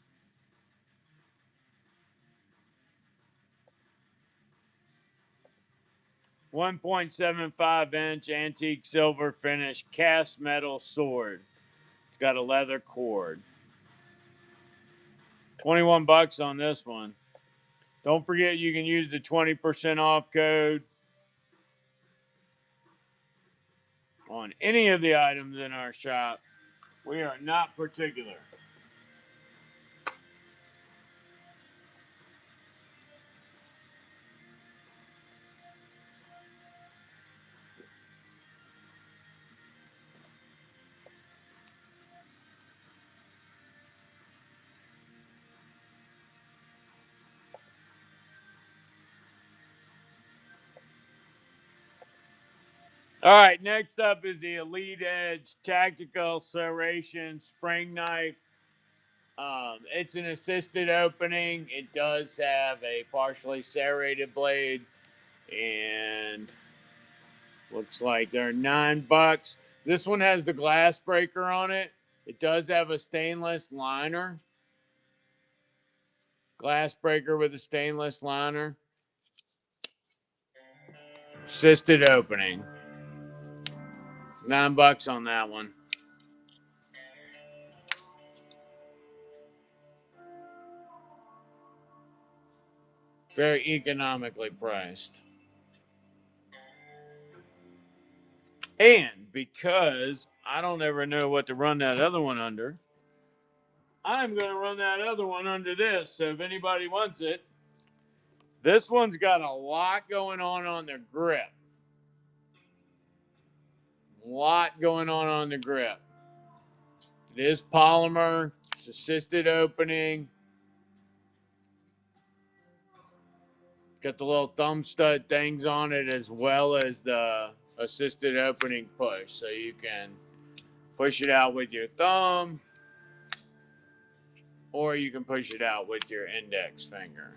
1.75-inch antique silver finish cast metal sword. It's got a leather cord. 21 bucks on this one. Don't forget you can use the 20% off code on any of the items in our shop. We are not particular. All right, next up is the Elite Edge Tactical Serration Spring Knife. It's an assisted opening. It does have a partially serrated blade, and looks like they're $9. This one has the glass breaker on it. It does have a stainless liner. Glass breaker with a stainless liner. Assisted opening. $9 on that one. Very economically priced. And because I don't ever know what to run that other one under, I'm going to run that other one under this. So if anybody wants it, this one's got a lot going on the grip. A lot going on the grip. It is polymer. It's assisted opening. Got the little thumb stud things on it as well as the assisted opening push. So you can push it out with your thumb or you can push it out with your index finger.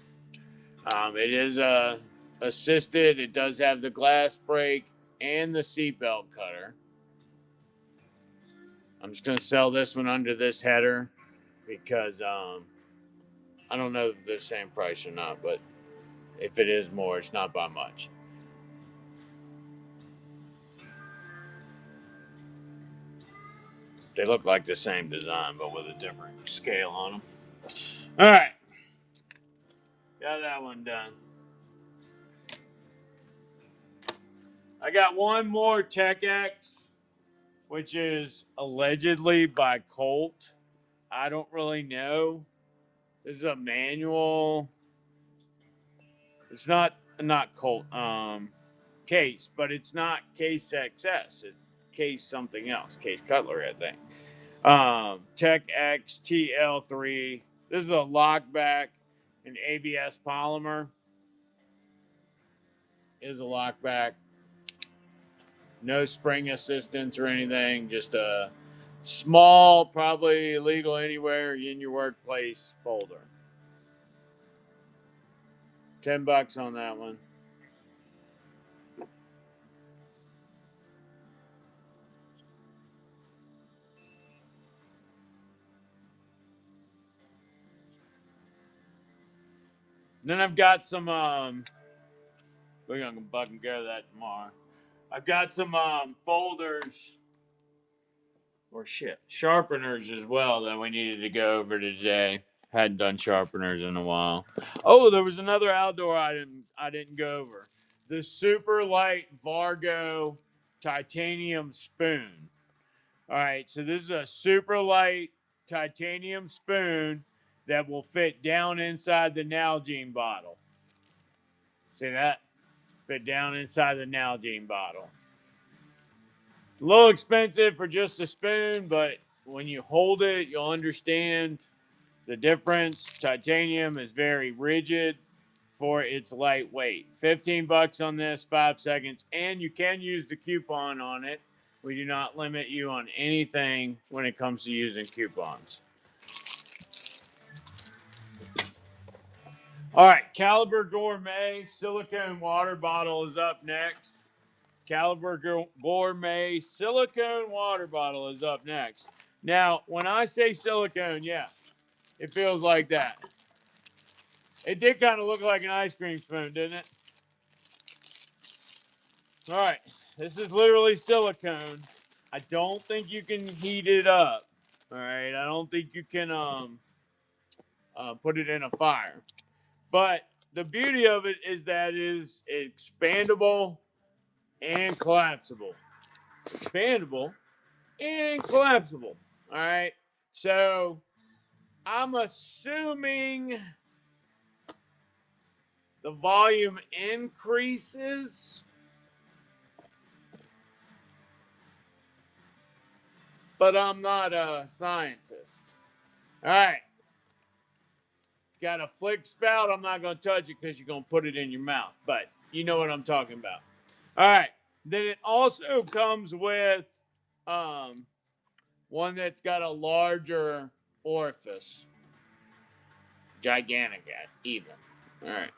It is assisted. It does have the glass brake and the seatbelt cutter. I'm just going to sell this one under this header because I don't know if they're the same price or not, but if it is more, it's not by much. They look like the same design, but with a different scale on them. All right. Got that one done. I got one more Tech X, which is allegedly by Colt. I don't really know. This is a manual. It's not Colt case, but it's not Case XS. It's Case something else. Case Cutlery, I think. Tech X TL3. This is a lockback, an ABS polymer. Is a lockback. No spring assistance or anything. Just a small, probably illegal anywhere in your workplace folder. $10 on that one. Then I've got some. We're gonna fucking care of that tomorrow. I've got some folders or shit sharpeners as well that we needed to go over today. Hadn't done sharpeners in a while. Oh, there was another outdoor item I didn't go over. The super light Vargo titanium spoon. All right, so this is a super light titanium spoon that will fit down inside the Nalgene bottle. See that? Fit down inside the Nalgene bottle. It's a little expensive for just a spoon, but when you hold it, you'll understand the difference. Titanium is very rigid for its lightweight. 15 bucks on this, 5 seconds, and you can use the coupon on it. We do not limit you on anything when it comes to using coupons. All right, Caliber Gourmet silicone water bottle is up next. Caliber Gourmet silicone water bottle is up next. Now, when I say silicone, yeah, it feels like that. It did kind of look like an ice cream spoon, didn't it? All right, this is literally silicone. I don't think you can heat it up. All right, I don't think you can put it in a fire. But the beauty of it is that it is expandable and collapsible. Expandable and collapsible. All right, so I'm assuming the volume increases, but I'm not a scientist. All right. It's got a flick spout. I'm not going to touch it because you're going to put it in your mouth, but you know what I'm talking about. All right. Then it also comes with one that's got a larger orifice. Gigantic, even. All right.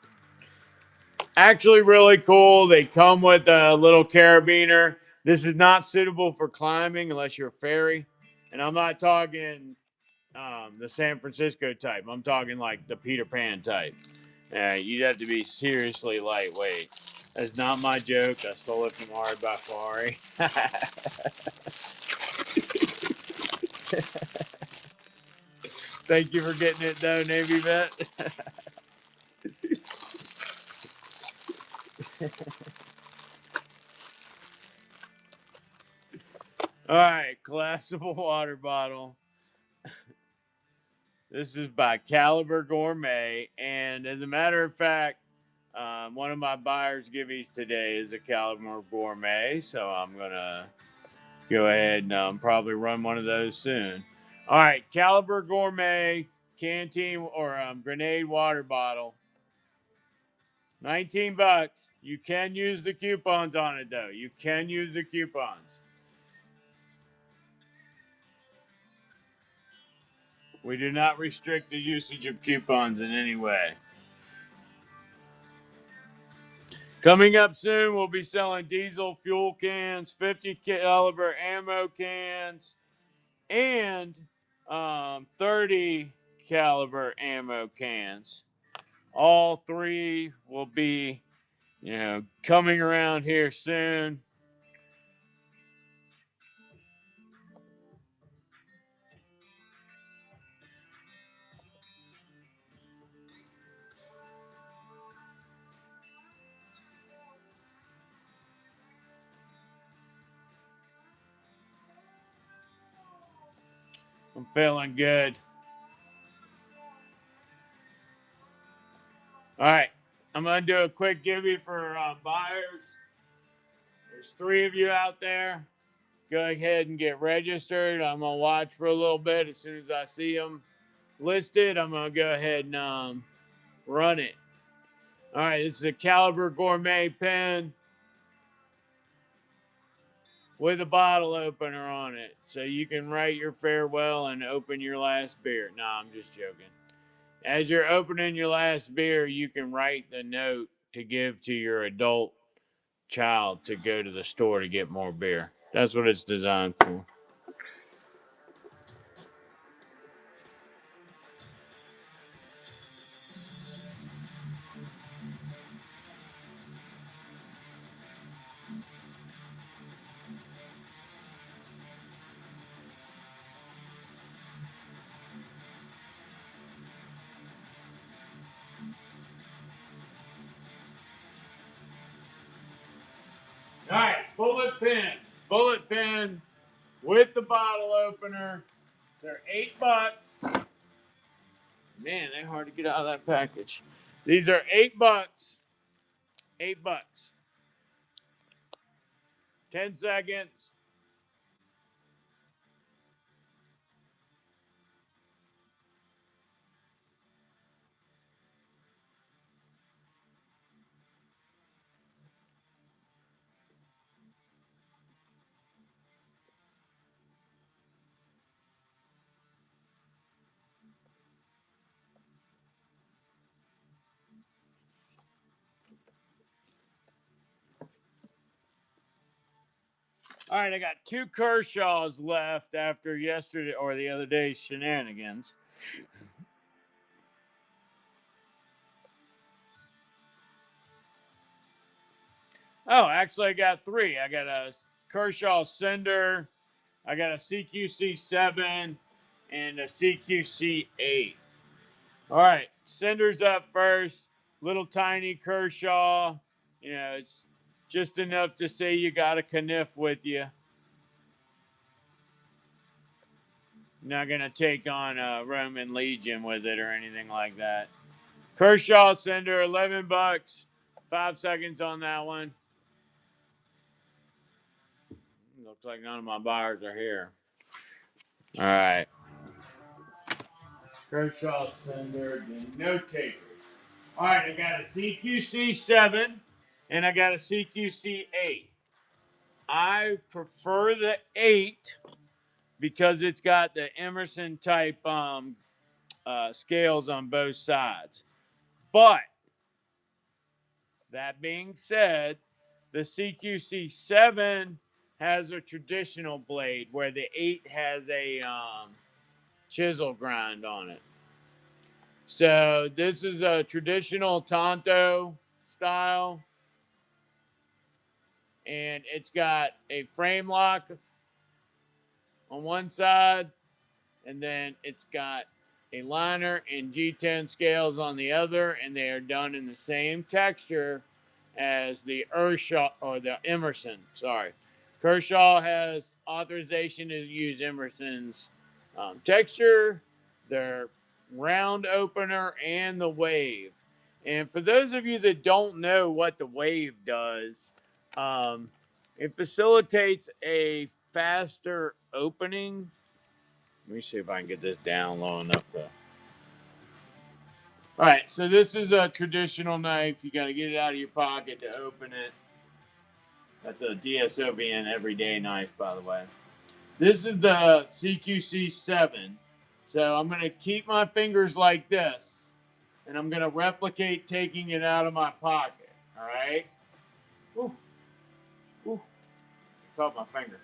Actually, really cool. They come with a little carabiner. This is not suitable for climbing unless you're a fairy. And I'm not talking the San Francisco type. I'm talking like the Peter Pan type. You'd have to be seriously lightweight. That's not my joke. I stole it from Ari Bafari. Thank you for getting it, though, Navy vet. All right, collapsible water bottle. This is by Caliber Gourmet, and as a matter of fact, one of my buyer's giveies today is a Caliber Gourmet, so I'm gonna go ahead and probably run one of those soon. All right, Caliber Gourmet canteen or grenade water bottle. 19 bucks. You can use the coupons on it though. You can use the coupons. We do not restrict the usage of coupons in any way. Coming up soon, we'll be selling diesel fuel cans, 50 caliber ammo cans, and 30 caliber ammo cans. All three will be, coming around here soon. I'm feeling good. All right, I'm going to do a quick giveaway for buyers. There's 3 of you out there. Go ahead and get registered. I'm going to watch for a little bit. As soon as I see them listed, I'm going to go ahead and run it. All right, this is a Caliber Gourmet pen with a bottle opener on it. So you can write your farewell and open your last beer. No, I'm just joking. As you're opening your last beer, you can write the note to give to your adult child to go to the store to get more beer. That's what it's designed for. All right, bullet pen. Bullet pen with the bottle opener. They're $8. Man, they're hard to get out of that package. These are $8. $8. 10 seconds. All right, I got 2 Kershaws left after yesterday or the other day's shenanigans. Oh, actually, I got 3. I got a Kershaw Cinder, I got a CQC 7, and a CQC 8. All right, Cinder's up first. Little tiny Kershaw. You know, it's just enough to say you got a Kniff with you. Not going to take on a Roman Legion with it or anything like that. Kershaw Cinder, $11. 5 seconds on that one. Looks like none of my buyers are here. All right. Kershaw Cinder, no takers. All right, I got a CQC 7 and I got a CQC 8. I prefer the 8 because it's got the Emerson type scales on both sides. But that being said, the CQC 7 has a traditional blade where the 8 has a chisel grind on it. So this is a traditional Tonto style, and it's got a frame lock on one side, and then it's got a liner and G10 scales on the other, and they are done in the same texture as the Ershaw or the Emerson. Sorry, Kershaw has authorization to use Emerson's texture, their round opener, and the wave. And for those of you that don't know what the wave does, it facilitates a faster opening. Let me see if I can get this down low enough to. All right, so this is a traditional knife. You got to get it out of your pocket to open it. That's a DSOVN everyday knife, by the way. This is the CQC 7. So I'm going to keep my fingers like this, and I'm going to replicate taking it out of my pocket. All right? Ooh. Ooh. Caught my finger.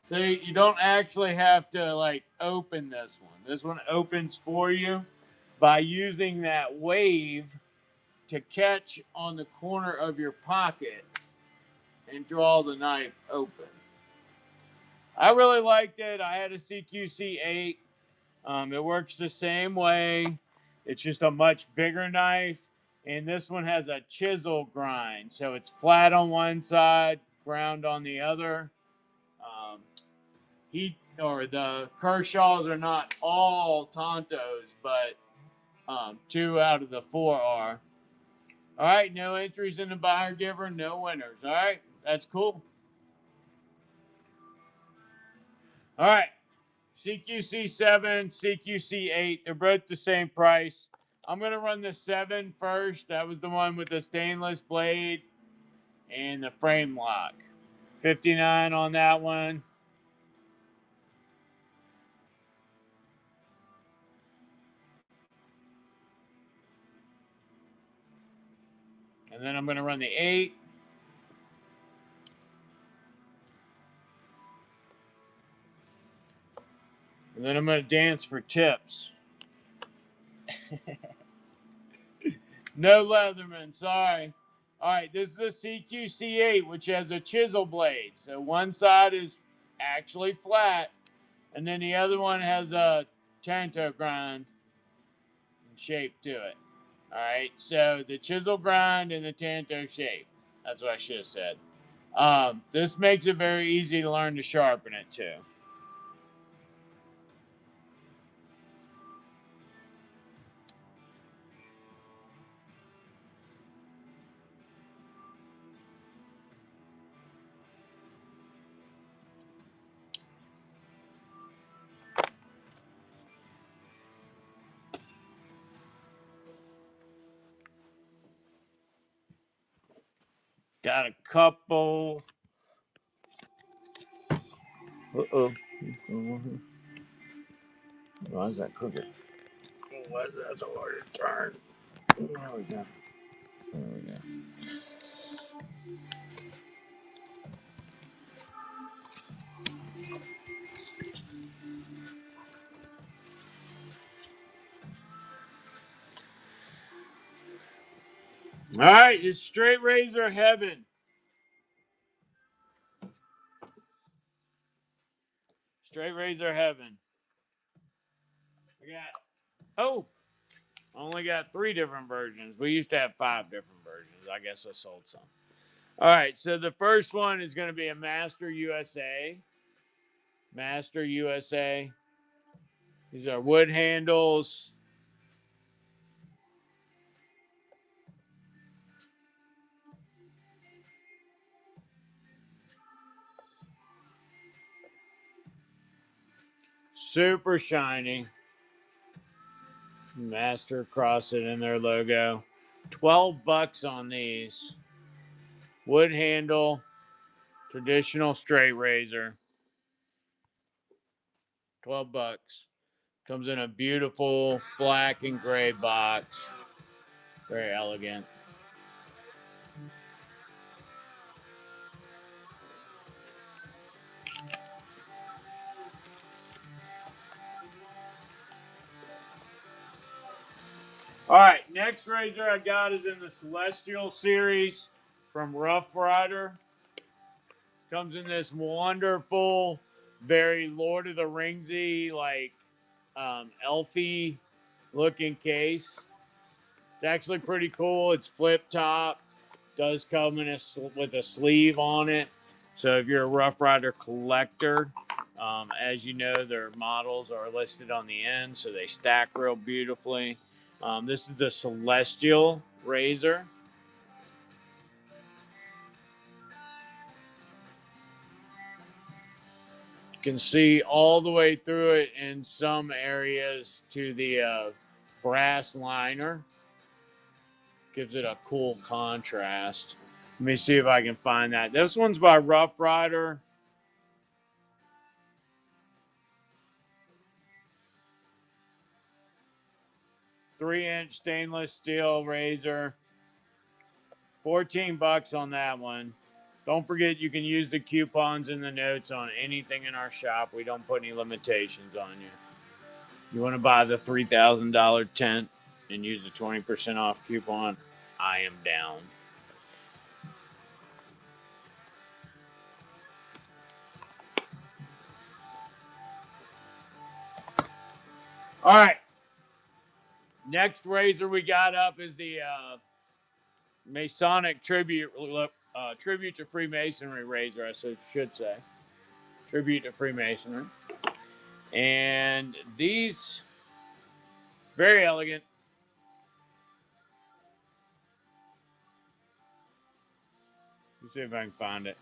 See, you don't actually have to like open this one. This one opens for you by using that wave to catch on the corner of your pocket and draw the knife open. I really liked it. I had a CQC 8. It works the same way. It's just a much bigger knife. And this one has a chisel grind. So it's flat on one side, ground on the other. The Kershaws are not all Tontos, but 2 out of the 4 are. All right, no entries in the buyer giver, no winners. All right, that's cool. All right, CQC 7, CQC 8, they're both the same price. I'm going to run the 7 first. That was the one with the stainless blade and the frame lock. 59 on that one. And then I'm going to run the 8. And then I'm going to dance for tips. No Leatherman, sorry. All right, this is a CQC8, which has a chisel blade. So one side is actually flat, and then the other one has a Tanto grind shape to it. All right, so the chisel grind and the Tanto shape. That's what I should have said. This makes it very easy to learn to sharpen it too. Got a couple. Uh-oh. Why is that crooked? Why is that so hard to turn? There we go. There we go. All right, it's straight razor heaven. Straight razor heaven. I only got 3 different versions. We used to have 5 different versions. I guess I sold some. All right, so the first one is going to be a Master USA. Master USA. These are wood handles. Super shiny. Master across it in their logo. $12 on these. Wood handle. Traditional straight razor. $12. Comes in a beautiful black and gray box. Very elegant. All right, next razor I got is in the Celestial series from Rough Rider. Comes in this wonderful, very Lord of the Ringsy, like elfy looking case. It's actually pretty cool. It's flip top. Does come in with a sleeve on it. So if you're a Rough Rider collector, as you know, their models are listed on the end, so they stack real beautifully. This is the Celestial razor. You can see all the way through it in some areas to the brass liner. Gives it a cool contrast. Let me see if I can find that. This one's by Rough Rider. 3-inch stainless steel razor. $14 on that one. Don't forget you can use the coupons in the notes on anything in our shop. We don't put any limitations on you. You want to buy the $3,000 tent and use the 20% off coupon? I am down. All right. Next razor we got up is the Masonic tribute to Freemasonry razor, I should say. Tribute to Freemasonry. And these, very elegant. Let's see if I can find it.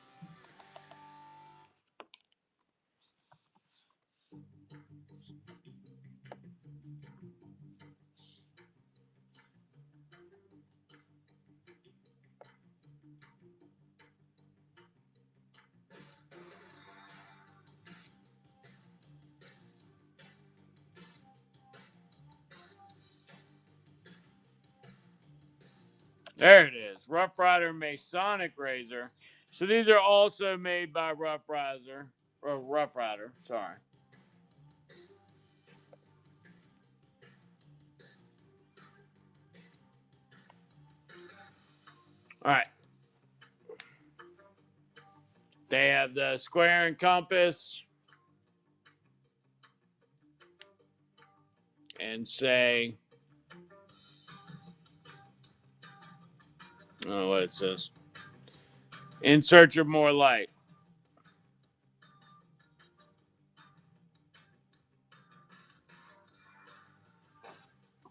There it is. Rough Rider Masonic razor. So these are also made by Rough Rider. Sorry. All right. They have the square and compass and say, oh, what it says. In search of more light.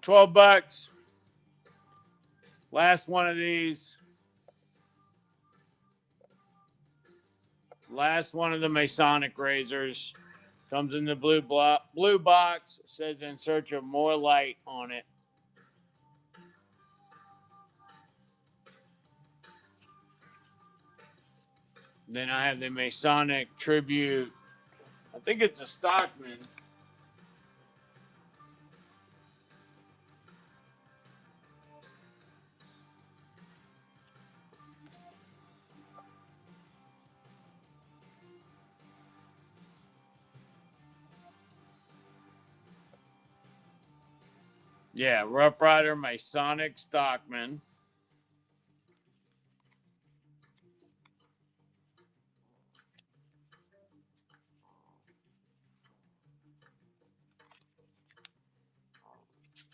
$12. Last one of these. Last one of the Masonic razors. Comes in the blue box. Says in search of more light on it. Then I have the Masonic Tribute. I think it's a Stockman. Yeah, Rough Rider Masonic Stockman.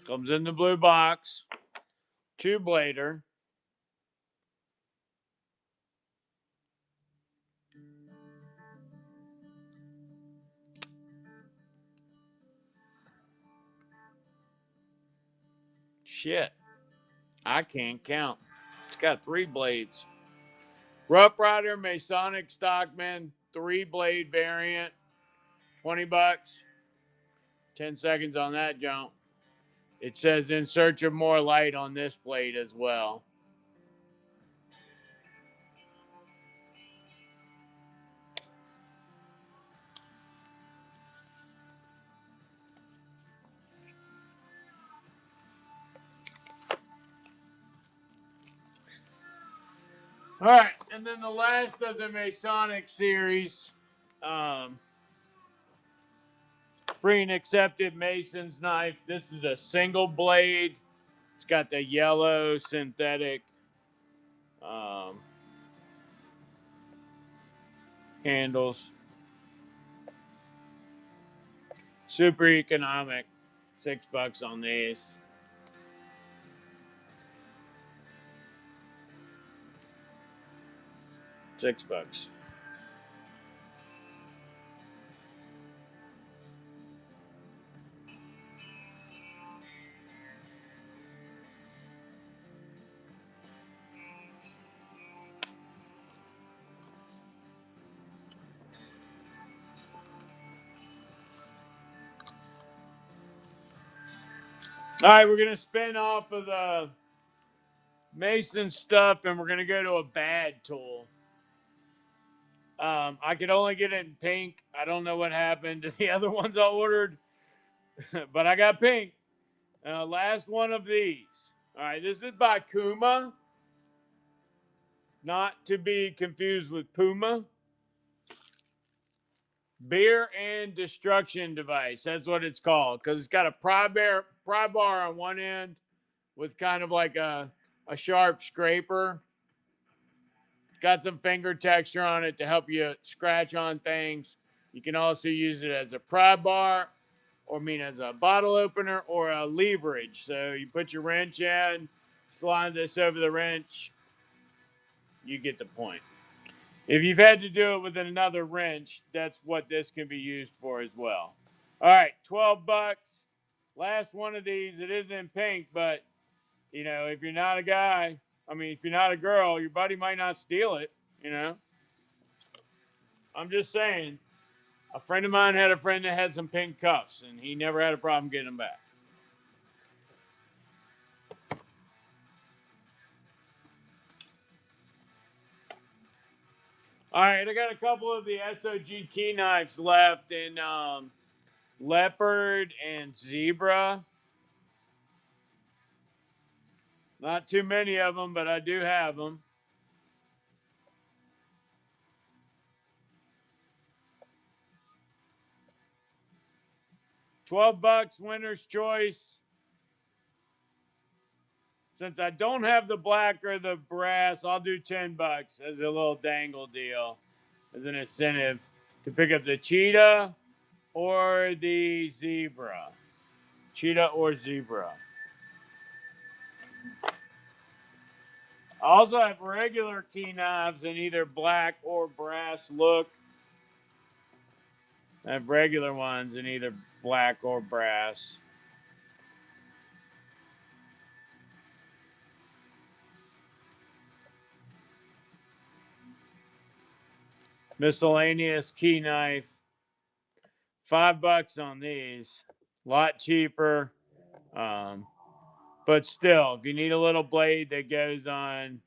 Comes in the blue box. Two blader. Shit. I can't count. It's got 3 blades. Rough Rider Masonic Stockman, 3-blade variant. $20. 10 seconds on that jump. It says in search of more light on this blade as well. All right, and then the last of the Masonic series, free and accepted Mason's knife. This is a single blade. It's got the yellow synthetic handles. Super economic. $6 on these. $6. All right, we're gonna spin off of the Mason stuff, and we're gonna go to a bad tool. I could only get it in pink. I don't know what happened to the other ones I ordered, but I got pink. Last one of these. All right, this is by Kuma, not to be confused with Puma. Beer and destruction device. That's what it's called because it's got a pry bar on one end with kind of like a sharp scraper. Got some finger texture on it to help you scratch on things. You can also use it as a pry bar, or as a bottle opener or a leverage. So you put your wrench in, slide this over the wrench. You get the point. If you've had to do it with another wrench, that's what this can be used for as well. All right, $12. Last one of these. It is in pink, but if you're not a guy, if you're not a girl, your buddy might not steal it. I'm just saying. A friend of mine had a friend that had some pink cuffs, and he never had a problem getting them back. All right, I got a couple of the SOG key knives left in leopard and zebra. Not too many of them, but I do have them. $12, winner's choice. Since I don't have the black or the brass, I'll do $10 as a little dangle deal, as an incentive to pick up the cheetah or the zebra. Cheetah or zebra. I also have regular key knives in either black or brass look. I have regular ones in either black or brass. Miscellaneous key knife. $5 on these. A lot cheaper. But still, if you need a little blade that goes on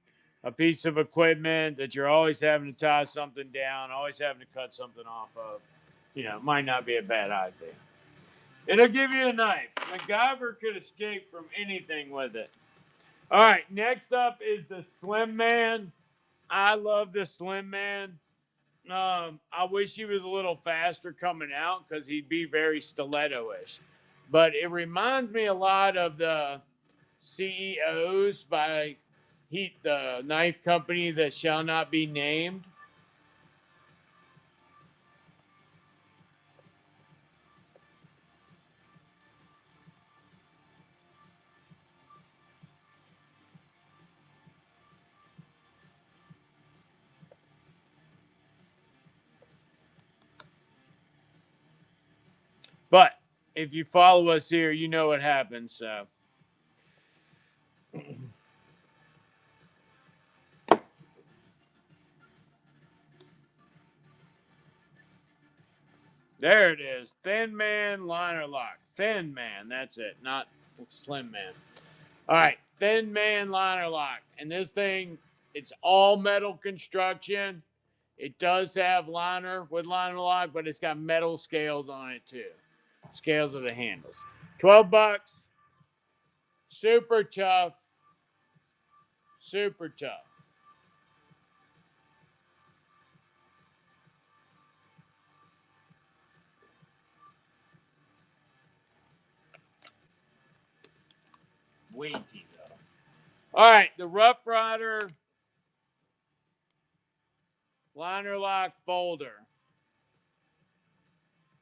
a piece of equipment that you're always having to tie something down, always having to cut something off of, it might not be a bad idea. It'll give you a knife. MacGyver could escape from anything with it. All right, next up is the Slim Man. I love the Slim Man. I wish he was a little faster coming out because he'd be very stiletto-ish. But it reminds me a lot of the CEOs by the knife company that shall not be named. But if you follow us here, you know what happens. So there it is. Thin Man liner lock. Thin Man. That's it. Not Slim Man. All right. Thin Man liner lock. And this thing, it's all metal construction. It does have liner with liner lock, but it's got metal scales on it too. Scales of the handles. $12. Super tough. Super tough. Weighty though. All right, the Rough Rider liner lock folder.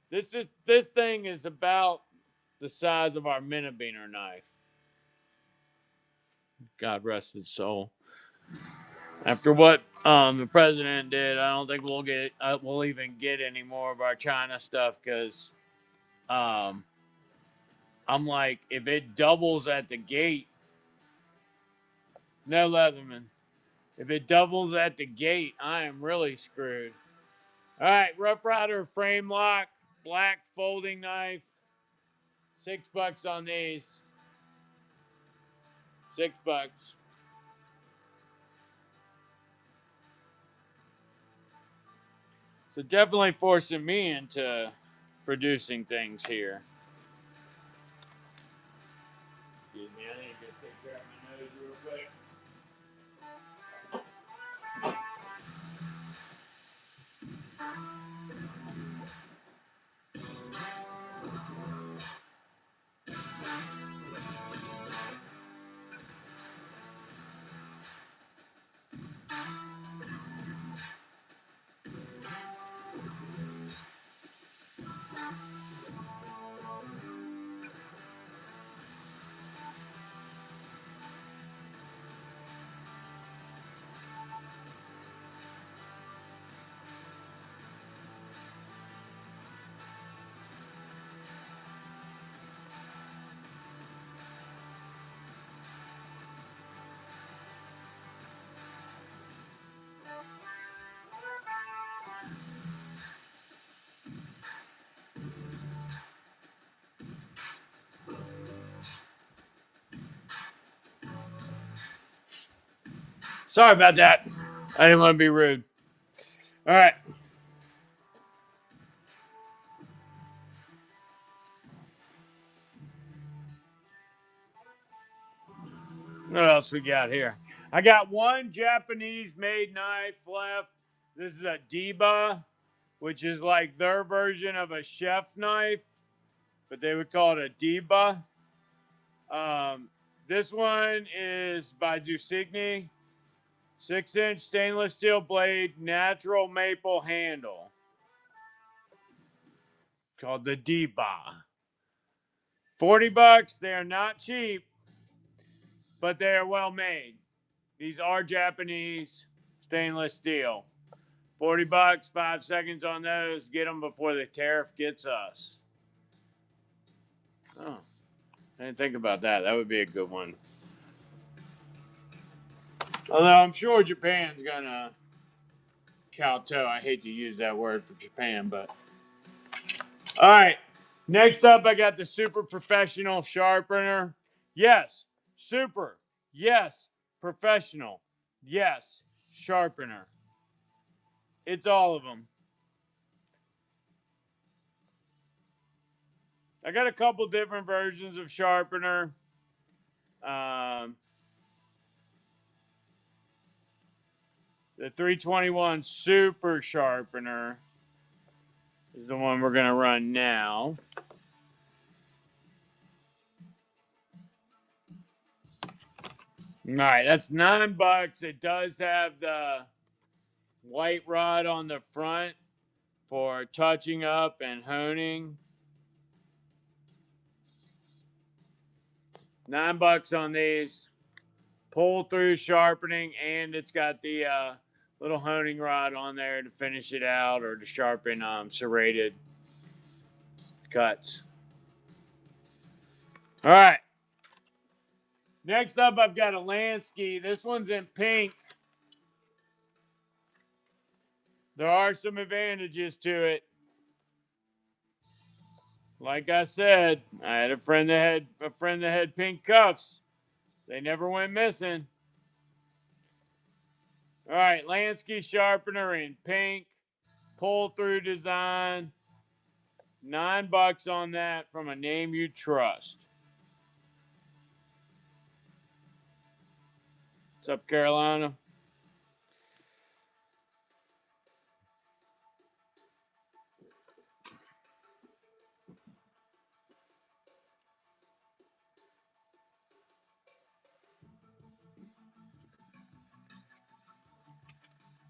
This thing is about the size of our Minnebeaner knife. God rest his soul. After what the president did, I don't think we'll even get any more of our China stuff because I'm like, if it doubles at the gate, no Leatherman. If it doubles at the gate, I am really screwed. All right, Rough Rider frame lock, black folding knife. $6 on these. $6. So definitely forcing me into producing things here. Excuse me, I need to take care of my nose real quick. Sorry about that. I didn't want to be rude. All right. What else we got here? I got one Japanese made knife left. This is a Deba, which is like their version of a chef knife, but they would call it a Deba. This one is by Dusigny. 6-inch stainless steel blade, natural maple handle. Called the Deba. $40. They are not cheap, but they are well made. These are Japanese stainless steel. $40, 5 seconds on those. Get them before the tariff gets us. Oh, I didn't think about that. That would be a good one. Although I'm sure Japan's gonna kowtow. I hate to use that word for Japan, but all right. Next up, I got the Super Professional Sharpener. Yes, super. Yes, professional. Yes, sharpener. It's all of them. I got a couple different versions of sharpener. Um, the 321 super sharpener is the one we're going to run now. All right, that's $9. It does have the white rod on the front for touching up and honing. $9 on these. Pull through sharpening, and it's got the little honing rod on there to finish it out or to sharpen serrated cuts. All right. Next up, I've got a Lansky. This one's in pink. There are some advantages to it. Like I said, I had a friend that had pink cuffs. They never went missing. All right, Lansky sharpener in pink, pull through design. $9 on that from a name you trust. What's up, Carolina?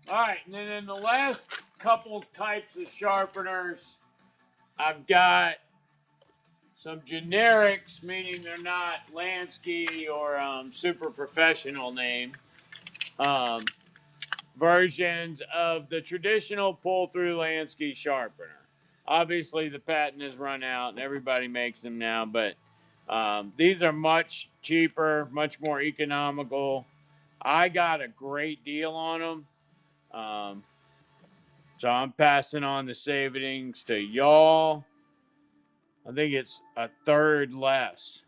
All right, and then in the last couple types of sharpeners, I've got some generics, meaning they're not Lansky or super professional name um, versions of the traditional pull-through Lansky sharpener. Obviously, the patent has run out, and everybody makes them now, but these are much cheaper, much more economical. I got a great deal on them. So I'm passing on the savings to y'all. I think it's a third less.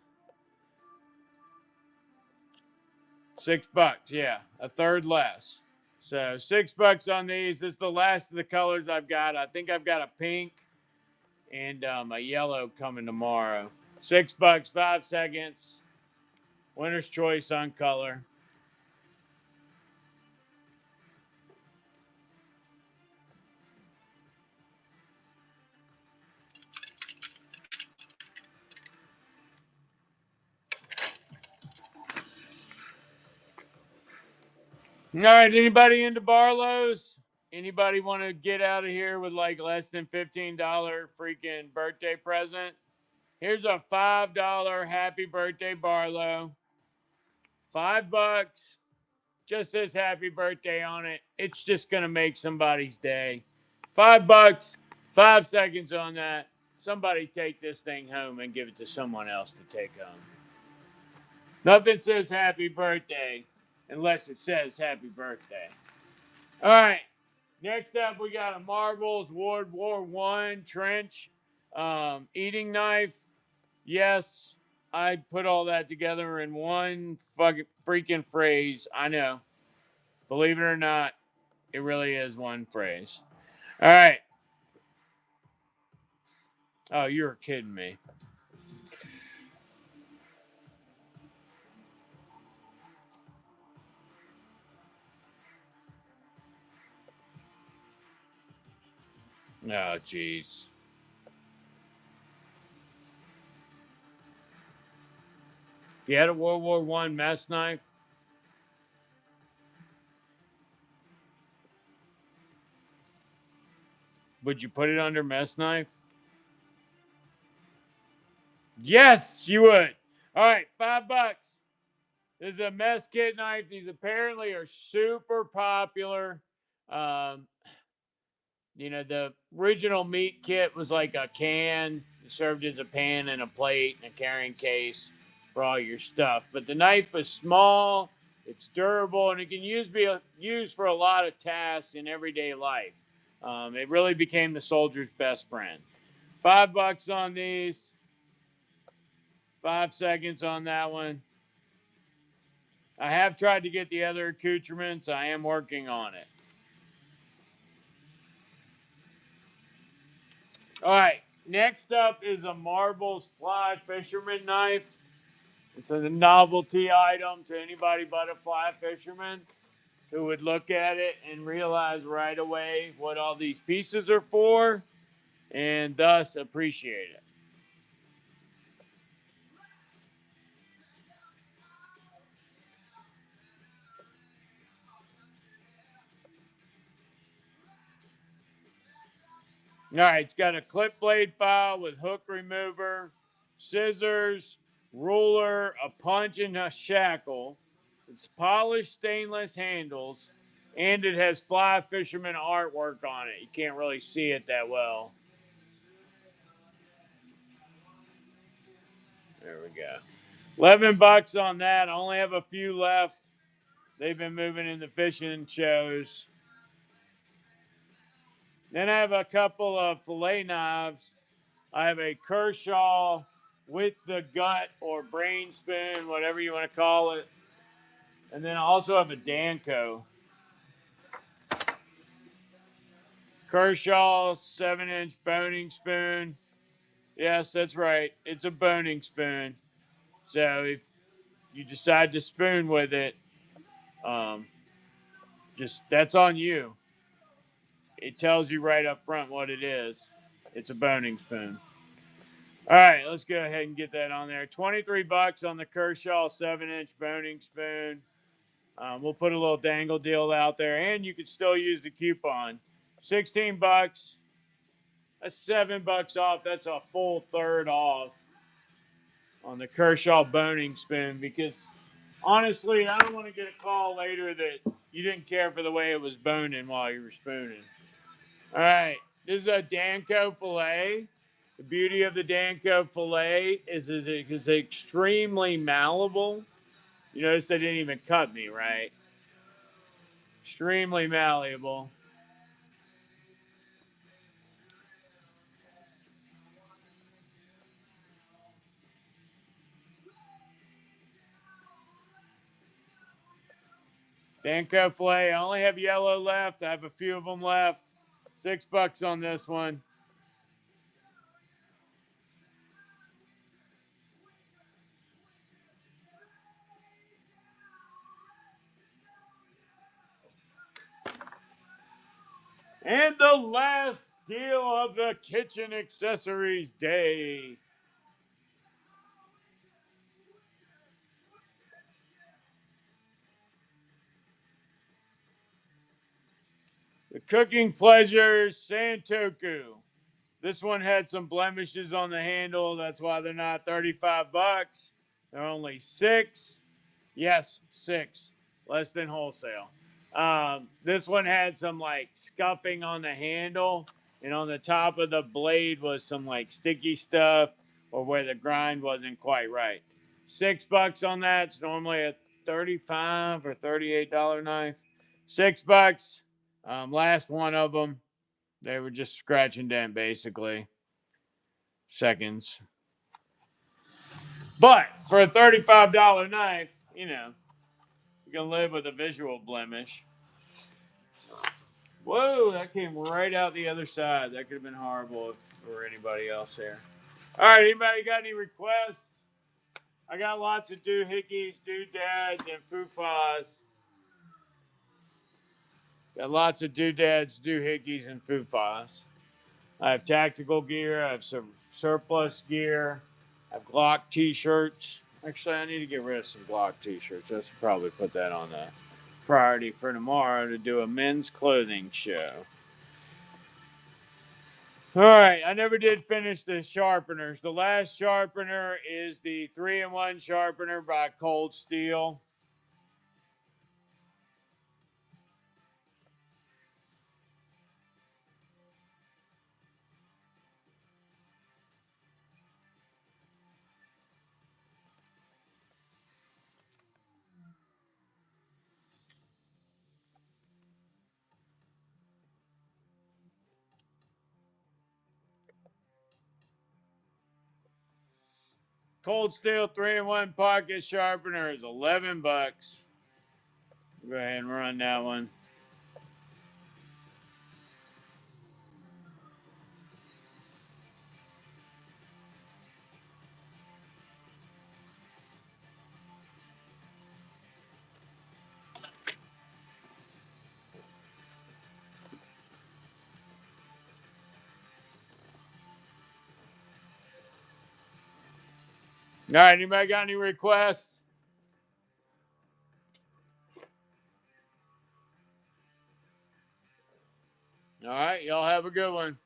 $6, yeah, a third less. So $6 on these. This is the last of the colors I've got. I think I've got a pink and a yellow coming tomorrow. $6, 5 seconds. Winner's choice on color. All right, anybody into Barlow's? Anybody want to get out of here with like less than $15 freaking birthday present? Here's a $5 happy birthday Barlow. $5. Just says happy birthday on it. It's just gonna make somebody's day. $5, 5 seconds on that. Somebody take this thing home and give it to someone else to take home. Nothing says happy birthday unless it says happy birthday. All right. Next up, we got a Marvel's World War One trench eating knife. Yes, I put all that together in one fucking freaking phrase. I know. Believe it or not, it really is one phrase. All right. Oh, you're kidding me. Oh, jeez. If you had a World War One mess knife, would you put it under mess knife? Yes, you would. All right, $5. This is a mess kit knife. These apparently are super popular. Um, the original meat kit was like a can. It served as a pan and a plate and a carrying case for all your stuff. But the knife is small, it's durable, and it can be used for a lot of tasks in everyday life. It really became the soldier's best friend. $5 on these. 5 seconds on that one. I have tried to get the other accoutrements. I am working on it. All right. Next up is a Marbles Fly Fisherman knife. It's a novelty item to anybody but a fly fisherman who would look at it and realize right away what all these pieces are for and thus appreciate it. All right, it's got a clip blade file with hook remover, scissors, ruler, a punch, and a shackle. It's polished stainless handles, and it has fly fisherman artwork on it. You can't really see it that well. There we go. $11 on that. I only have a few left. They've been moving in the fishing shows. Then I have a couple of fillet knives. I have a Kershaw with the gut or brain spoon, whatever you want to call it. And then I also have a Danco. Kershaw 7-inch boning spoon. Yes, that's right. It's a boning spoon. So if you decide to spoon with it, um, just that's on you. It tells you right up front what it is. It's a boning spoon. All right, let's go ahead and get that on there. $23 on the Kershaw 7-inch boning spoon. We'll put a little dangle deal out there, and you can still use the coupon. $16. That's $7 off. That's a full third off on the Kershaw boning spoon because honestly, I don't want to get a call later that you didn't care for the way it was boning while you were spooning. All right, this is a Danco fillet. The beauty of the Danco fillet is it is extremely malleable. You notice they didn't even cut me, right? Extremely malleable. Danco fillet. I only have yellow left. I have a few of them left. $6 on this one. And the last deal of the kitchen accessories day. The Cooking Pleasures Santoku. This one had some blemishes on the handle. That's why they're not $35. They're only 6. Yes, 6. Less than wholesale. This one had some like scuffing on the handle, and on the top of the blade was some like sticky stuff or where the grind wasn't quite right. $6 on that. It's normally a $35 or $38 knife. $6. Last one of them. They were just scratch and dent basically. Seconds. But for a $35 knife, you know, you can live with a visual blemish. Whoa, that came right out the other side. That could have been horrible if there were anybody else there. All right, anybody got any requests? I got lots of doohickeys, doodads, and foofahs. Got lots of doodads, doohickeys, and foofahs. I have tactical gear. I have some surplus gear. I have Glock t-shirts. Actually, I need to get rid of some Glock t-shirts. I should probably put that on the priority for tomorrow to do a men's clothing show. All right, I never did finish the sharpeners. The last sharpener is the 3-in-1 sharpener by Cold Steel. Cold Steel 3-in-1 pocket sharpener is $11. Go ahead and run that one. All right, anybody got any requests? All right, y'all have a good one.